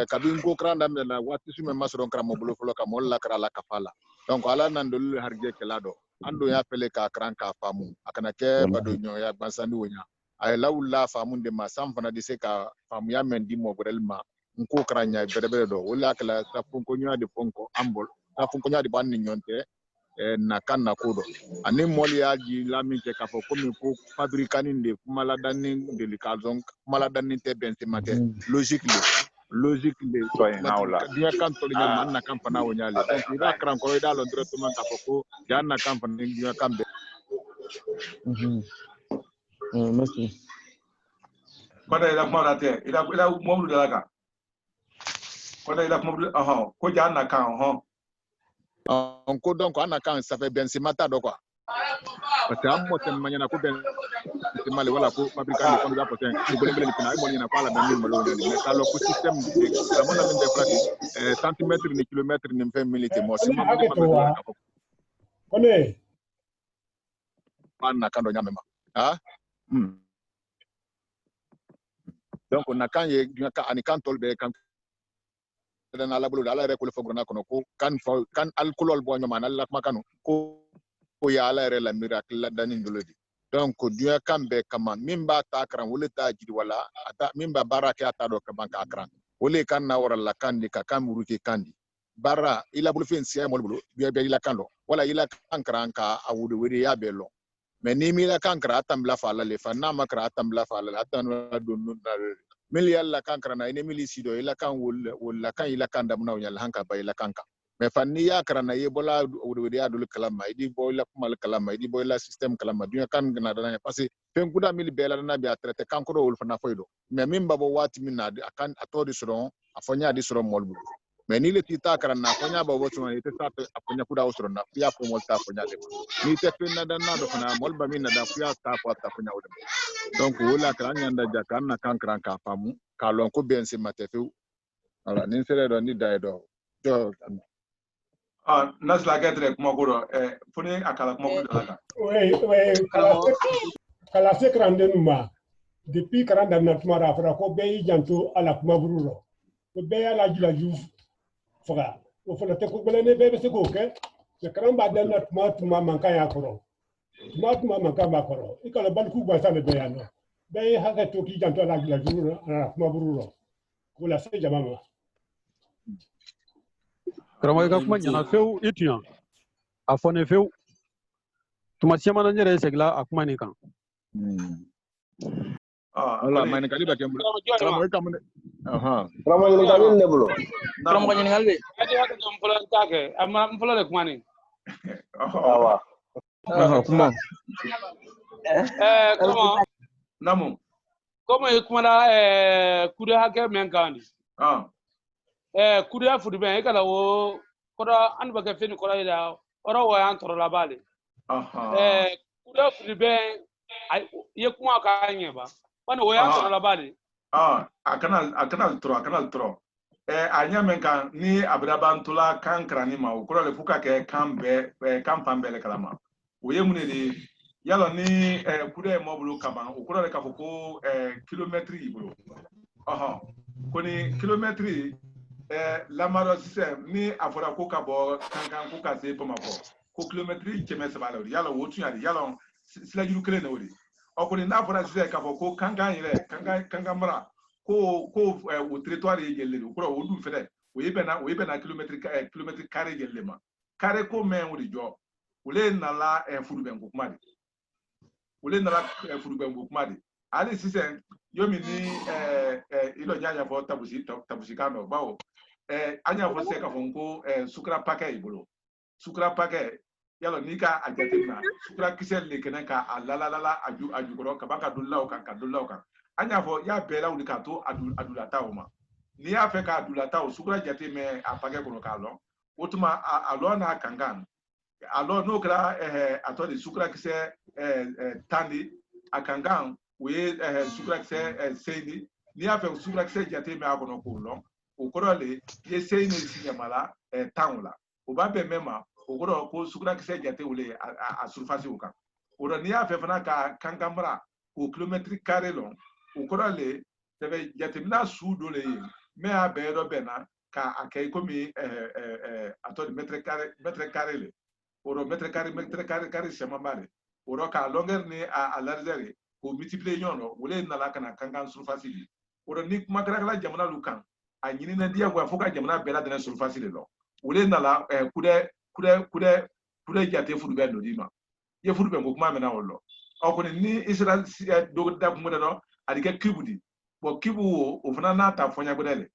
Speaker 2: kabin ko kranda me na wati sume masron kramo bulu folo ka molla kra la kafala donc ala nan dolu harje kelado ando ya pele ka kran ka famu akana ke bado nyo ya bansandi wonya ay lawla famu de ma sam fana di se ka famu ya men di mo brelma nko kranya berebere do wala kala ta fonko nya de fonko ambol ta fonko nya de ban nyonte na kan na kodo ani moli ya ji lamin ke kafo komi ko fabrikani de kumala danin de likazon kumala danin te bentemate logique le dia kan to nya man na kan fana wonyale donc ida kran ko ida lo directement kafo ko ya na kan fana dia kan be
Speaker 4: merci
Speaker 1: Kwada ila kuma rate ila mo de la ka kwada ila kuma ko ja na kan
Speaker 2: ko donc ana kan ça fait bensimata do quoi parce que amo tem manyana ko ben mali wala ko fabricant de kon da poten ko bele ni pina mo ni na pala dan ni malo ni mais kalo ko système de kamo na men de frati centimètre ni kilomètre ni 20 minutes mo si mo ni ma do ka
Speaker 7: Kone
Speaker 2: na kando nyame ma donc na kan ye ka ani kan tolbe kan dan ala bulu ala re ko fogro na kono ko kan alcool bo nyama na la makano ko ya ala re la miracle la dan ndolodi donc duya kambe kama mimba ta kran wole ta jidi wala ata mimba baraka ata do ka banka kran wole kan na wara la kandi ka kamuru ke kandi bara ila bulu fen siya mol bulu biya be ila kando wala ila kan kran ka awude wede ya belo mais ni mi la kan kran tambla fa la le fa na makra tambla fa la atan do no milial la kankra na ine mili sido ila kan wala kan ila kan damna wala hanka ba ila kanka me fanni ya krana ye bola wudi ya dul kalama idi bola kumal kalama idi bola system kalama dunya kan na dana parce que fen kuda mili bela na bi a traité kan ko wol fana foydo me min babo wati min na akan atodi suron afonya di suron molbu me ni le tita krana afonya babo suron ite sa afonya kuda suron na ya ko molta afonya de ni te fen na dana do fana molba min na da ya ta ko ta afonya wode donc wala kran yanda jakan na kan kran ka famu ka lon ko ben se matefu ala nin sere do ni dai do
Speaker 1: Ah, nasla gadre kuma goro fone akala kuma goro daga.
Speaker 4: Oui, kala se krande numa. Depuis karanda na tumara fara ko be janto ala kuma bururo. Ko be ala jila ju faga. O fana te ko bele ne be se ko ke. Se karamba da na tuma manka ya koro. Tuma manka ba koro. Ikala balku gwa sa ne be ya no. Be ha ka to ki janto ala jila ju ala kuma bururo. Ko la se jamama.
Speaker 6: Karamɔgɔ ka kuma ɲɛna fewu i tun yan a fɔ ne fewu tuma caman na n yɛrɛ segila a kuma nin kan.
Speaker 2: Wala mani kali ba kembu. Karamɔgɔ kamu ne.
Speaker 3: Karamɔgɔ ɲininkali ne bolo.
Speaker 7: Karamɔgɔ ɲininkali bɛ. Hali y'a dɔn n fɔlɔ t'a kɛ a ma n fɔlɔ de kuma nin.
Speaker 3: Awa.
Speaker 2: Kuma.
Speaker 7: Karamɔgɔ.
Speaker 1: Namu.
Speaker 7: Komi i kumana kude hakɛ min kan nin. Kude fudu bɛn e kana o kɔrɔ an bɛ kɛ fɛn kɔrɔ ye la kɔrɔ wa y'an tɔrɔ la b'ale. Kude fudu bɛn i ye kuma k'a ɲɛ ba. Wani o y'an tɔrɔ la b'ale.
Speaker 1: A kana tɔrɔ. A ɲɛ min kan ni abirabantola kan karani ma o kɔrɔ le fo ka kɛ kan fan bɛɛ le kalama. O ye mun de ye yala ni kude ye mɔbolo ka ban o kɔrɔ le k'a fɔ ko kilomɛtiri y'i bolo. Ko ni kilomɛtiri lamaro sisan ni a fɔra ko ka bɔ kankan ko ka se Bamakɔ ko kilomɛtiri 300 la o de yala o tun y'a de yala silajuru kelen de o de. Ko ni n'a fɔra sisan k'a fɔ ko kankan yɛrɛ kankan mara ko o territoire ye yɛlɛlen o kɔrɔ o dun fɛnɛ o ye bɛnna kilomɛtiri carré yɛlɛlen ma carré ko mɛn o de jɔ o le nana furubɛnko kuma de o le nana furubɛnko kuma de hali sisan yomi ni ilo ɲa ɲɛfɔ tabusi kan dɔ bawo an y'a fɔ sisan k'a fɔ ko sukara pakɛ y'i bolo sukara pakɛ yala n'i ka a jateminɛ sukara kisɛ le kɛnɛ k'a lalala a jukɔrɔ ka ban ka dolilaw kan an y'a fɔ y'a bɛɛ lawuli k'a to a dulataw ma n'i y'a fɛ k'a dulataw sukara jate mɛ a pakɛ kɔnɔ k'a lɔn o tuma a lɔn n'a kankan a lɔn n'o kɛra a tɔ de sukara kisɛ 10 de a kankan o ye sukara kisɛ 6 de n'i y'a fɛ sukara kisɛ jate mɛ a kɔnɔ k'o lɔn o kɔrɔ le i ye 6 de siɲɛmala 10 la o b'a bɛn mɛn ma o kɔrɔ ko sukara kisɛ jate wele a surface o kan o la n'i y'a fɛ fana ka kankan mara k'o kilomɛtiri carré lɔn o kɔrɔ le sɛbɛ jateminɛ su dɔ le ye mɛ a bɛɛ dɔ bɛnna k'a kɛ komi a tɔ de mètre carré le o la mètre carré sɛman ba de o la k'a longueur ni a largeur k'o multiplier ɲɔgɔn na o le nana ka na kankan surface de o la ni kuma kɛra jamana lu kan a ɲini na diyagoya fo ka jamana bɛɛ lajɛlen surface de lɔn o le nana kude jate furubɛn dɔ d'i ma i ye furubɛn ko kuma min na o lɔ kɔni ni Israel da kun dɔ a bɛ kɛ kibu di bon kibu o fana n'a ta fɔɲɛgɔdɛ le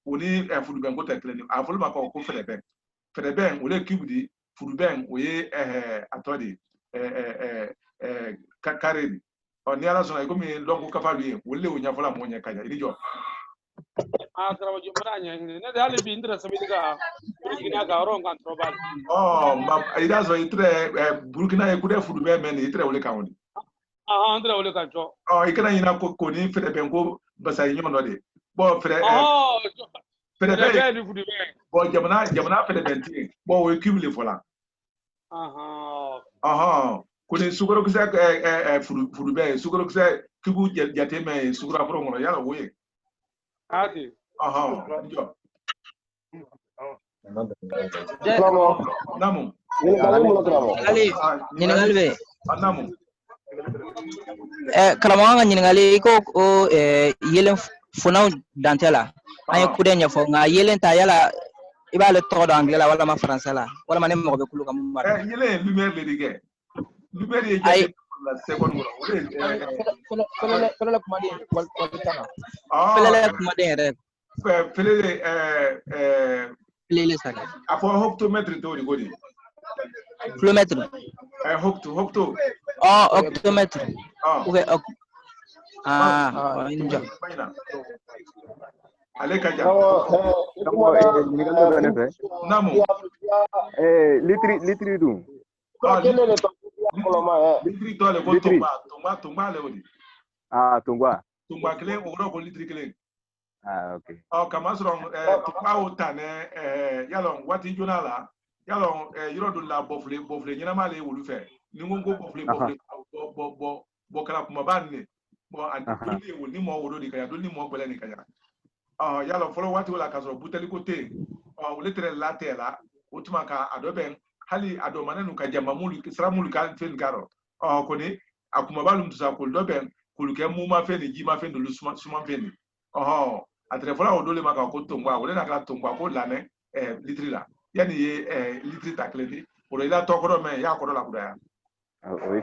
Speaker 1: o ni furubɛn ko tɛ kelen a fɔlɔ ma ko fɛrɛbɛn o le kibu di furubɛn o ye a tɔ de kare de ni ala sɔnna i komi lɔnko kafa ye o le o ɲɛfɔla mɔgɔ ɲɛ ka ɲɛ i ni jɔ.
Speaker 7: Karamɔgɔ jumɛn ɲɛɲini ne de hali bi n tɛna sɛbɛnni ka Burukina ka yɔrɔ kan tɔrɔ b'a la.
Speaker 1: I y'a sɔrɔ i tɛ Burukina ye kude furubɛn mɛn nin i tɛ wele kan o de.
Speaker 7: An tɛna wele ka jɔ.
Speaker 1: I kana ɲina ko ni fɛrɛbɛn ko basa ye ɲɔgɔn dɔ de bon
Speaker 7: fɛrɛbɛn ni furubɛn.
Speaker 1: Bon jamana fɛrɛbɛn ti yen bon o ye kibu le fɔla. Ko ni sukorokisɛ furubɛn ye sukorokisɛ kibu jate mɛn ye sukora fɔlɔ kɔnɔ yala o ye.
Speaker 7: Ati.
Speaker 1: Jɔ. Namu.
Speaker 8: Ɲininkali bɛ.
Speaker 1: Namu.
Speaker 8: Karamɔgɔ ka ɲininkali ko o yelen funɛw dantɛ la an ye kude ɲɛfɔ nka yelen ta yala i b'ale tɔgɔ dɔn angilɛ la walama faransɛ la walama ne mago bɛ kulu ka mun mara.
Speaker 1: Yelen ye lumière de kɛ lumière ye jate la seconde kɔnɔ
Speaker 8: fɛlɛlɛ kumaden wali tan fɛlɛlɛ kumaden yɛrɛ
Speaker 1: fɛlɛlɛ
Speaker 8: saka
Speaker 1: a fɔ hectomètre t'o de ko de
Speaker 8: kilomètre
Speaker 1: hecto
Speaker 8: octomètre ou bien
Speaker 1: ale ka jan namu
Speaker 3: litiri dun
Speaker 1: litiri tɔ le ko tumba le o de tumba kelen o kɔrɔ ko litiri kelen
Speaker 3: ok
Speaker 1: kama sɔrɔ tumba o ta ne yala waati joona la yalo yoro do la bofle nyina ma le wulu fe ni ngongo bofle bo kala kuma banne bo andi do ni mo wodo di kaya do ni mo gbele ni kaya yalo folo wati wala kaso buteli ko te wole tere la tela utuma ka adoben hali adomane nu ka jamamulu sramulu ka fen garo koni akuma balum tusa ko doben kuluke mu ma fe ni ji ma fe ndulu suma fe ni atre fola odole maka ko tongwa wole na kala tongwa ko lane litri la yani ye litri takledi oro ila tokoro me ya ko la kudaya
Speaker 3: oui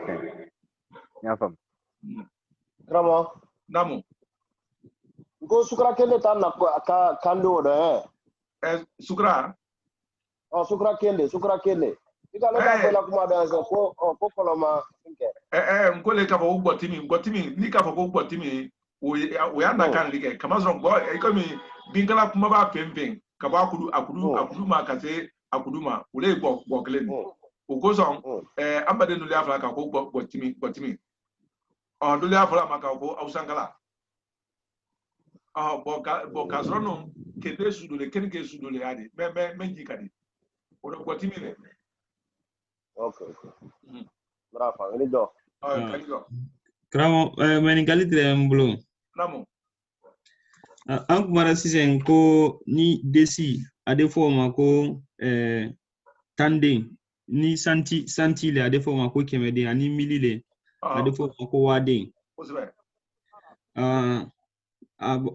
Speaker 3: ya fam kramo
Speaker 1: namu
Speaker 3: ko sukra kende tan na ka kando do
Speaker 1: sukra
Speaker 3: sukra kende ikalo ka la kuma da ko koloma nke
Speaker 1: nkole ka fo gbotimi ni ka fo gbotimi o ya na kan like kama so go ikomi bingala kuma ba pempen ka ba akudu ma ka se akudu ma ule go kleni o go so ambade no le afla ka ko gbotimi do le afla ma ka ko ausangala bo ka so no kede sudole kenke sudole ade me jikadi o do gbotimi le
Speaker 3: okay brava ini do
Speaker 9: Kramo meningali tremblo
Speaker 1: namo
Speaker 9: an kumara sisan ko ni desi ade forma ko tande ni santi le ade forma ko kemede ani milile ade forma ko wade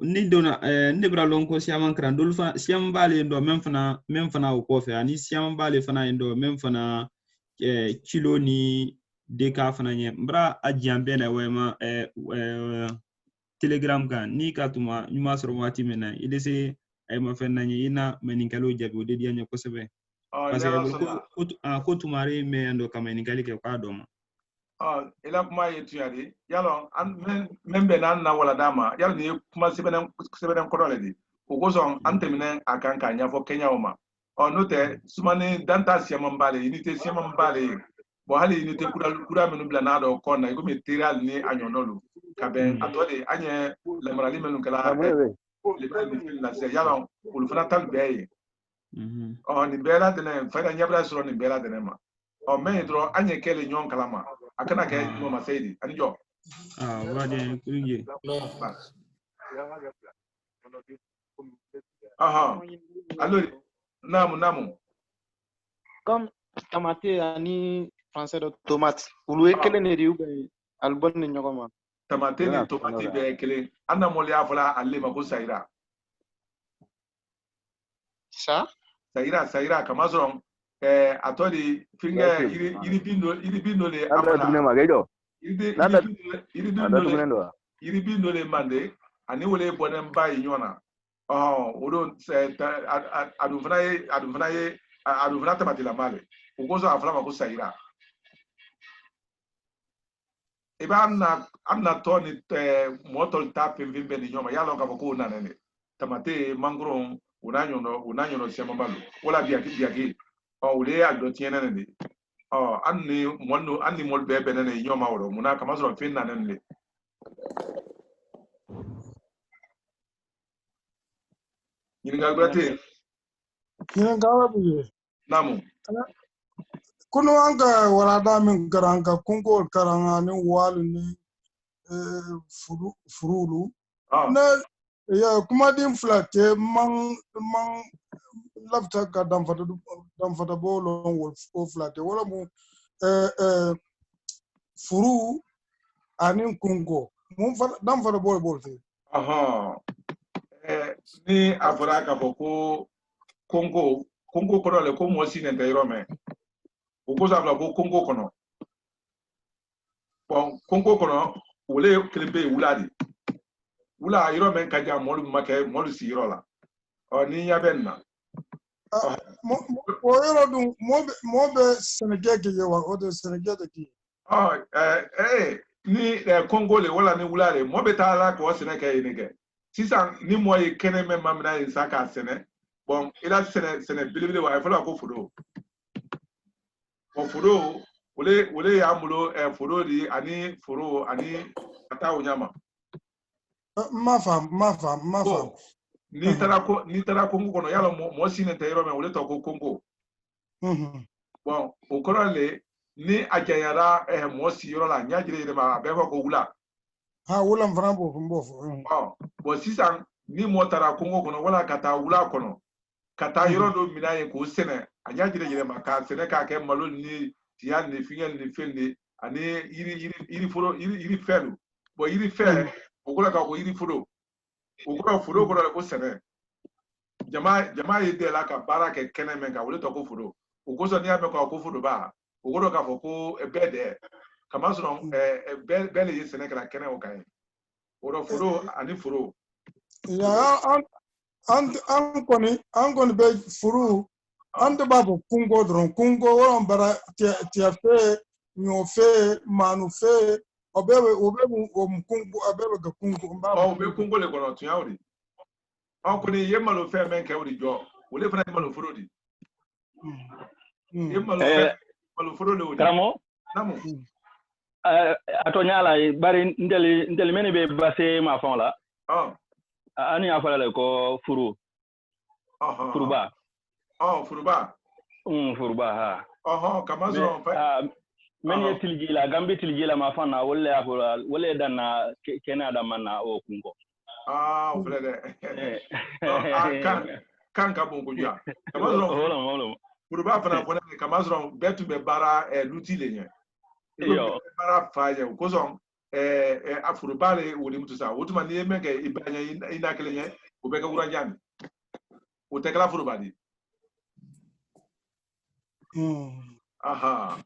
Speaker 9: ni dona ne bra lon ko siaman kran dol fa siam bale ndo même fana o ko fe ani siam bale fana ndo même fana kilo ni deka fana nye mbra ajiambe na wema telegram kan ni katuma nyuma soro wati mena idese ay ma fenna nye ina meninkalo jabi o dedi anya kosebe parce que ko tumare me ando kama ninkali ke kwa doma
Speaker 1: ila kuma yetu yadi yalo membe na wala dama yalo ni kuma sebenen kodole di ogoso antemine akanka nya fo Kenya oma note sumane danta siamambale unité siamambale bo hali unité kura menu bla na do konna iko material ni anyonolu kabe atode anye le marali menu kala le la se yalo ulu fana tal beye ni bela dene fayda nyabra suro ni bela dene ma me dro anye kele nyon kala ma akana ke no masaidi ani jo
Speaker 9: wade kulinge
Speaker 1: alors namu
Speaker 10: comme tomate ani français de tomate ulu kele ne riu albon ni nyogoma
Speaker 1: tomate ni tomate be kele anna moli afala alima ko saira saira kama so atodi finga iri bindo le amana iri bindo le mande ani wole bonem bay nyona odo adufana tamati la male ugozo afla ma ko saira eba amna toni motol tape vimbe ni nyoma yalo ka ko nanene tamate mangro unanyono siama malu wala biaki ule ado tiene ne anni mol bebe ne nyoma woro muna kama so fin nanene Yinga brate.
Speaker 11: Yinga biye.
Speaker 1: Namu.
Speaker 11: Kuno anga warada min garanga kungo karanga ni walu ni furulu. Ne ya kuma din flate man lafta ka damfata bolo wo flate wala mu furu anin kungo mun damfata bolo fe.
Speaker 1: Ni afra ka boko Congo kono le ko mo sine nte rome o ko sabla ko Congo kono bon Congo kono wole klembe wuladi wula iro men kaja molu make molu si iro la ni ya benna
Speaker 11: mo iro dum mo be Senegal ke yewa o de Senegal ki
Speaker 1: ni Congo le wala ni wulade mo be tala ko Senegal yinike sisan ni mo ye kene men mamna insaka sene bon ila sene bilibili wa ifala ko fudo o fudo wole ya mulo fudo di ani furo ani ata unyama
Speaker 11: mafam
Speaker 1: ni tara Congo kono yalo mo sine te yoro me wole to ko Congo bon o kɔrɔ le ni a janyara mɔgɔ siyɔrɔ la ɲa jire yɛrɛ ma a bɛɛ fɔ ko wula
Speaker 11: wula fana b'o fɔ
Speaker 1: bon sisan ni mɔgɔ taara kungo kɔnɔ wala ka taa wula kɔnɔ ka taa yɔrɔ dɔ minɛ ye k'o sɛnɛ a ɲa jire yɛrɛ ma k'a sɛnɛ k'a kɛ malo ni tiya ni fingɛ ni fɛn de ani yiri fɛn do bon yiri fɛn o kɔrɔ ka ko yiri foro o kɔrɔ foro kɔrɔ ko sɛnɛ jama ye de la ka baara kɛ kɛnɛ mɛn ka wele tɔ ko foro o kosɔn n'i y'a mɛn ko foro ba o kɔrɔ k'a fɔ ko bɛɛ dɛ kamasɔrɔ bɛɛ le ye sɛnɛ kɛra kɛnɛ o kan ye o rɔ foro ani foro
Speaker 11: an kɔni bɛ furu an tɛ b'a fɔ kungo dɔrɔn kungo wɔrɔn bara tigɛ fɛ ɲɔ fɛ maanu fɛ o bɛɛ bɛ kungo a bɛɛ bɛ kɛ kungo
Speaker 1: o bɛ kungo le kɔnɔ tun y'o de an kɔni ye malo fɛn mɛn kɛ o de jɔ o de fana ye malo foro de ye malo foro le o de
Speaker 12: namu ato nyala bari ndeli meni be base ma fon la ani afala le ko furu furuba
Speaker 1: furuba
Speaker 12: furuba
Speaker 1: ha kamazo
Speaker 12: men yetil la gambe til la ma fana wala dan na kena da manna o kungo
Speaker 1: o fele de kan ka bon ko ja kamazo furuba fana fona kamazo betu be bara luti le nya yo bara faje ko zon furuba le woni mutu sa wotuma ni menge ibanya ina kele nya o be ka uranjani o te kala furuba di aha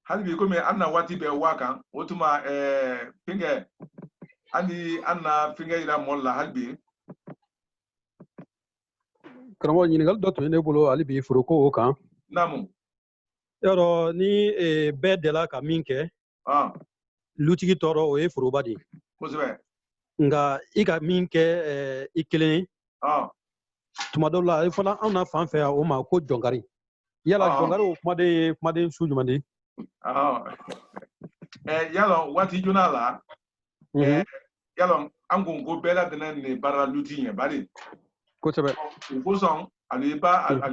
Speaker 1: halibi komi anna wati be waka wotuma pinge ani anna pinge ira molla halibi
Speaker 6: karamɔgɔ ɲininkali dɔ tun ye ne bolo hali bi foroko o kan
Speaker 1: namu
Speaker 6: yɔrɔ ni bɛɛ dela ka min kɛ lutigi tɔɔrɔ o ye foroba de ye
Speaker 1: kosɛbɛ
Speaker 6: nka i ka min kɛ i kelen tuma dɔw la fana anw na fan fɛ yan o ma ko jɔnkari yala jɔnkari o kumaden ye kumaden su jumɛn de
Speaker 1: yala waati jona la yala an ko bɛɛ ladɛnɛ ni baara luti ɲɛ bari
Speaker 6: kosɛbɛ
Speaker 1: o kosɔn ale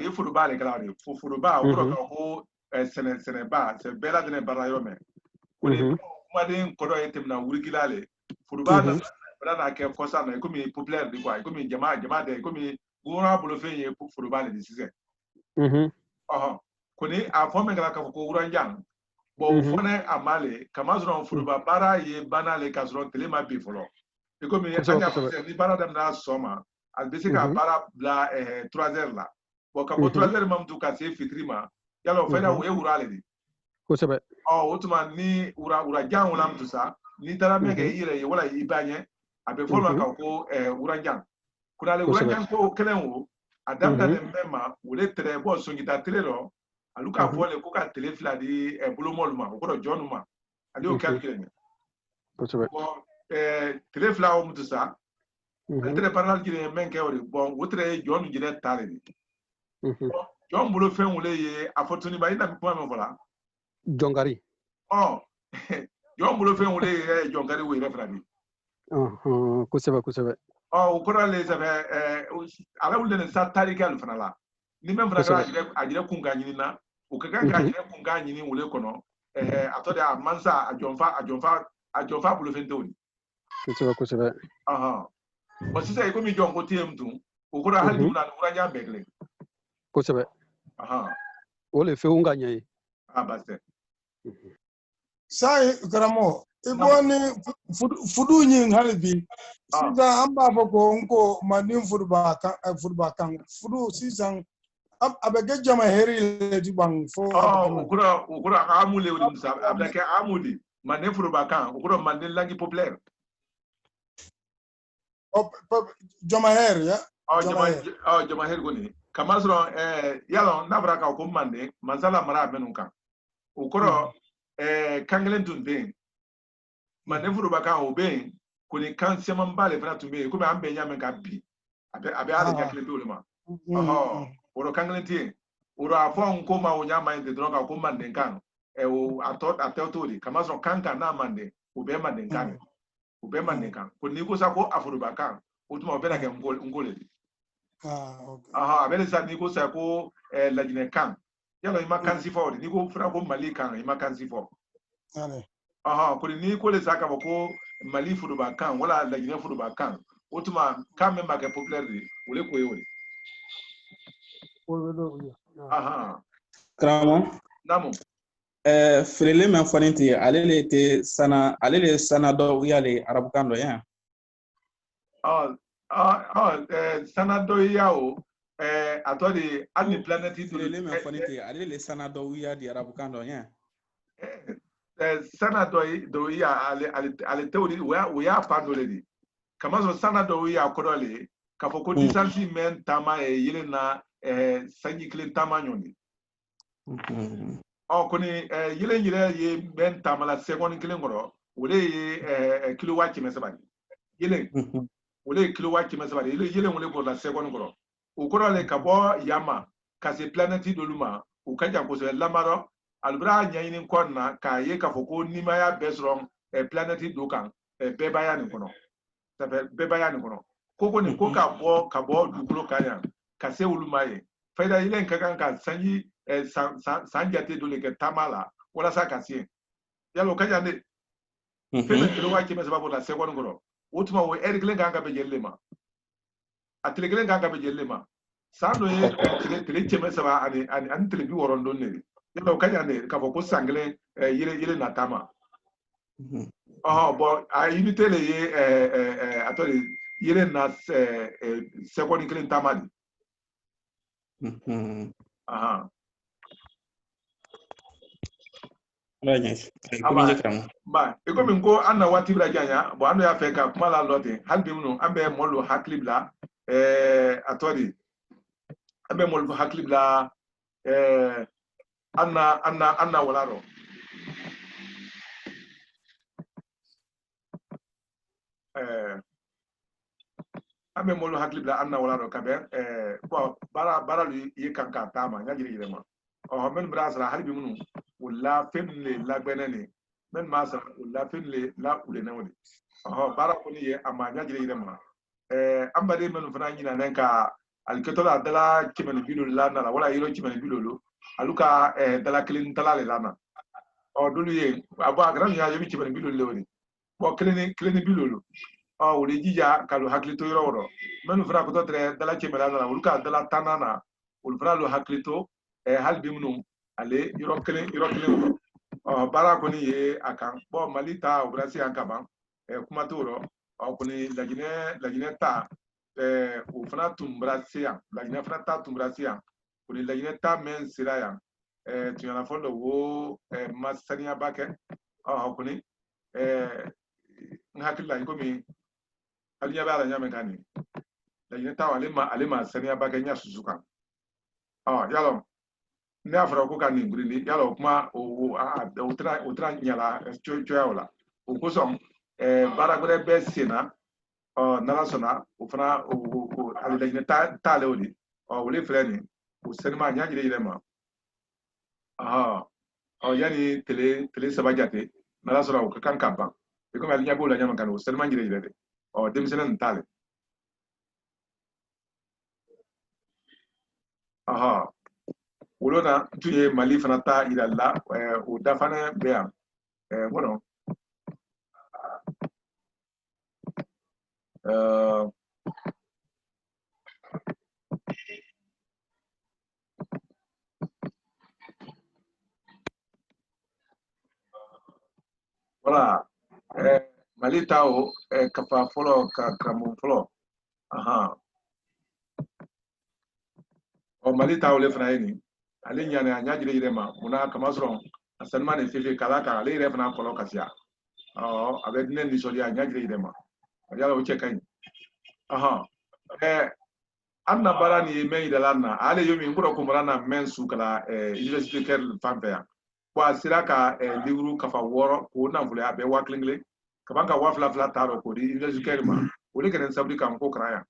Speaker 1: ye foroba de kɛra de foroba o kɔrɔ ka ko sɛnɛba bɛɛ ladɛnɛ baara yɔrɔ mɛn o de kumaden kɔrɔ ye tɛmɛna wurigila le foroba n'a kɛ kɔsa na komi populaire de quoi komi jama de komi gouvernement bolo fɛn ye foroba le de sisan koni a fɔ min kɛra k'a fɔ ko wuranjan bon o fana a ma le kamasɔrɔ foroba baara ye banna le k'a sɔrɔ tile ma bi fɔlɔ komi an y'a fɔ ni baara daminɛna sɔgɔma a bɛ se ka baara bila 3 heures la bon ka bɔ 3 heures ma mutu ka se fitiri ma yala o fɛnɛ o ye wura le de
Speaker 6: kosɛbɛ
Speaker 1: o tuma ni wurajan wala mutu sa ni taara min kɛ i yɛrɛ ye wala i ba ɲɛ a bɛ fɔ ma kan ko wuranjan kunale wuranjan ko kelen o a daminɛ bɛɛ ma o le tɛrɛ bɔ sɔngita tele rɔ alu k'a fɔ le ko ka tele fila di bolomɔlu ma o kɔrɔ jɔnnu ma ale y'o calculé
Speaker 6: kosɛbɛ
Speaker 1: tele fila o mutu sa ale tɛrɛ baara jire min kɛ o de bon o tɛrɛ ye jɔnnu jire ta le de jɔn bolo fɛn wele ye a fɔ tuni ba i na kuma min fɔ la
Speaker 6: jɔnkari
Speaker 1: jɔn bolo fɛn wele ye jɔnkari o yɛrɛ fana de
Speaker 6: kosɛbɛ kosɛbɛ
Speaker 1: o kɔrɔ le sɛbɛ ala wuli nin sa tarikɛ ali fana la ni min fana kɛra a jire kun ka ɲini na o ka kan ka jire kun ka ɲini wele kɔnɔ a tɔ de a mansa a jɔnfa bolo fɛn tɛw
Speaker 6: kosɛbɛ kosɛbɛ
Speaker 1: bon sisan komi jɔn ko te tun o kɔrɔ hali bi na wuranjan bɛɛ kelen
Speaker 6: kosɛbɛ o le fɛnw ka ɲɛ ye
Speaker 1: basi
Speaker 11: sai karamɔgɔ i bɔ ni fudu ɲin hali bi sisan an b'a fɔ ko n ko manden furuba kan fudu sisan a bɛ kɛ jama hɛri le di ban fo
Speaker 1: o kɔrɔ amu le wuli musa a bɛ kɛ amu de manden furuba kan o kɔrɔ manden langue populaire
Speaker 11: jama hɛri ya
Speaker 1: jama hɛri kɔni kamasɔrɔ yala n'a fɔra ko manden masala mara minnu kan o kɔrɔ kan kelen tun bɛ yen manden furuba kan o bɛ yen ko ni kan caman ba le fana tun bɛ yen komi an bɛɛ ɲa mɛn ka bi a bɛ hali ɲɛ kelen t'o de ma o rɔ kan kelen tɛ yen o rɔ a fɔ n ko ma o ɲa ma yen ten dɔrɔn kan ko manden kan a tɔ t'o de kamasɔrɔ kan n'a manden o bɛɛ manden kan o bɛɛ manden kan ko n'i ko sa ko a furuba kan o tuma o bɛ na kɛ n ko le aha abele sa ni ko sa ko lajine kan yalo ima kan si fo ni ko fra ko mali kan ima kan si fo aha ko ni ko le saka ko mali fuduba kan wala lajine fuduba kan otuma kan me make populaire wole ko yori aha
Speaker 9: Kramo
Speaker 1: namo
Speaker 9: frele men fonenti alele te sana do yale arabukan do ya
Speaker 1: sana do yao atodi ani planeti
Speaker 9: frele men fonenti alele sana do ya di arabukan do ya
Speaker 1: sana do ya ale teori we ya pandole di kama so sana do ya kodole kafoko distance men tama yele na sanyi clean tama nyoni koni yele ye men tama la second clean ngoro wole kilowatt mesabani yele wole kilowatt mesabani yele wole ko la second ngoro ukorole kabo yama kasi planeti doluma ukaja ko se lamaro albra nyayini konna ka ye kafoko nimaya besrom planeti dokan bebaya ni kono bebaya ni kono koko ni ko ka bo dukulo kanya ka se ulumaye faida ile nkakan ka sanyi sanjate dole ke tamala wala sa kasi yalo kanya ne fele kilo wa kime sababu la second ngoro utuma wo erikle nganga be jellema atlikle nganga be jellema sando ye tele kime saba ani tele bi worondo ne yalo kanya ne ka ko sangle yele na tama bo a unité le ye atoli yele na second clean tamali ba iko min ko anna wati bla janya bo ando ya feka kuma la lote halbi munu ambe molu haklibla atoli ambe molu haklibla anna walaro ambe molu haklibla anna walaro kabe bo bara lu yikanka tama nyajiri yirema men brasra halbi munu wala femle la benene men masa wala femle la ulene woni bara ko ni ye amanya jire yirema ambade men fana nyina nanka alketola dala kimen bilul lana wala yiro kimen bilulu aluka dala kilin talale lana dulu ye abo agram ya yobi kimen bilul lewoni bo kilin bilulu wole jija kalu haklito yiro woro men fana ko totre dala kimen lana aluka dala tanana ul fana lo haklito halbi munu ale yiro kilin bara ko ni ye akan bo malita o brasi ankaba kuma toro ko ni lagine ta o fana tumbrasiya lagine fana ta tumbrasiya ko ni lagine ta men siraya tu yana fondo wo masaniya bake ko ni ngakilla ko mi aliya bala nyame kani lagine ta ale ma saniya bake nya suzuka yalo ne afra ko kan ni brili yalo kuma o tra nyala choyola o ko som bara gure be sena nala sona o fana o ale lagine ta lewdi wole freni o senma nyajire yirema yani tele sabajate nala sona o kan kamba e ko mali nyabo la nyama kan o senma njire yirede demsenen tale wolona tuye mali fana ta ilalla o dafane beya ngono voilà mali tao kafa folo kamu folo mali tao le fana yini ale nyane anya jire yirema muna kamasron asanma ne fefe kala ka ale yire fana kolo kasia avec nen ni soli anya jire yirema yala o chekan anna barani me idalana ale yomi ngoro ko marana men sukala université ker fampeya kwa siraka livru kafa woro ko na vule abe waklingle kabanka wafla fla taro ko di université ker ma wole kenen sabri kam ko kraya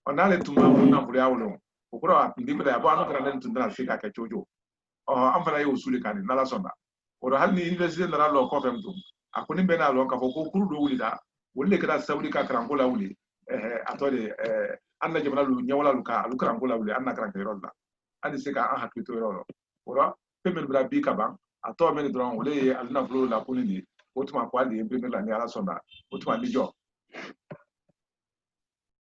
Speaker 1: onale tuma na vule awlo okoro ndibra ya bano kana nen tundra sika ka chojo am fana yo usuli kan nala sonda oro halni université na lo ko femtum akoni bena lo ka ko kuru do wulida wolle kada sabri ka kran ko la wuli atode an na jamana lu ɲɛwala lu ka alu karanko la wuli an na karankɛ yɔrɔ la an tɛ se ka an hakili to yɔrɔ la o la fɛn min bɛna bi ka ban a tɔ min dɔrɔn o ye ale nafolo la ko nin de o tuma ko hali ye premier la ni ala sɔnna o tuma ni jɔ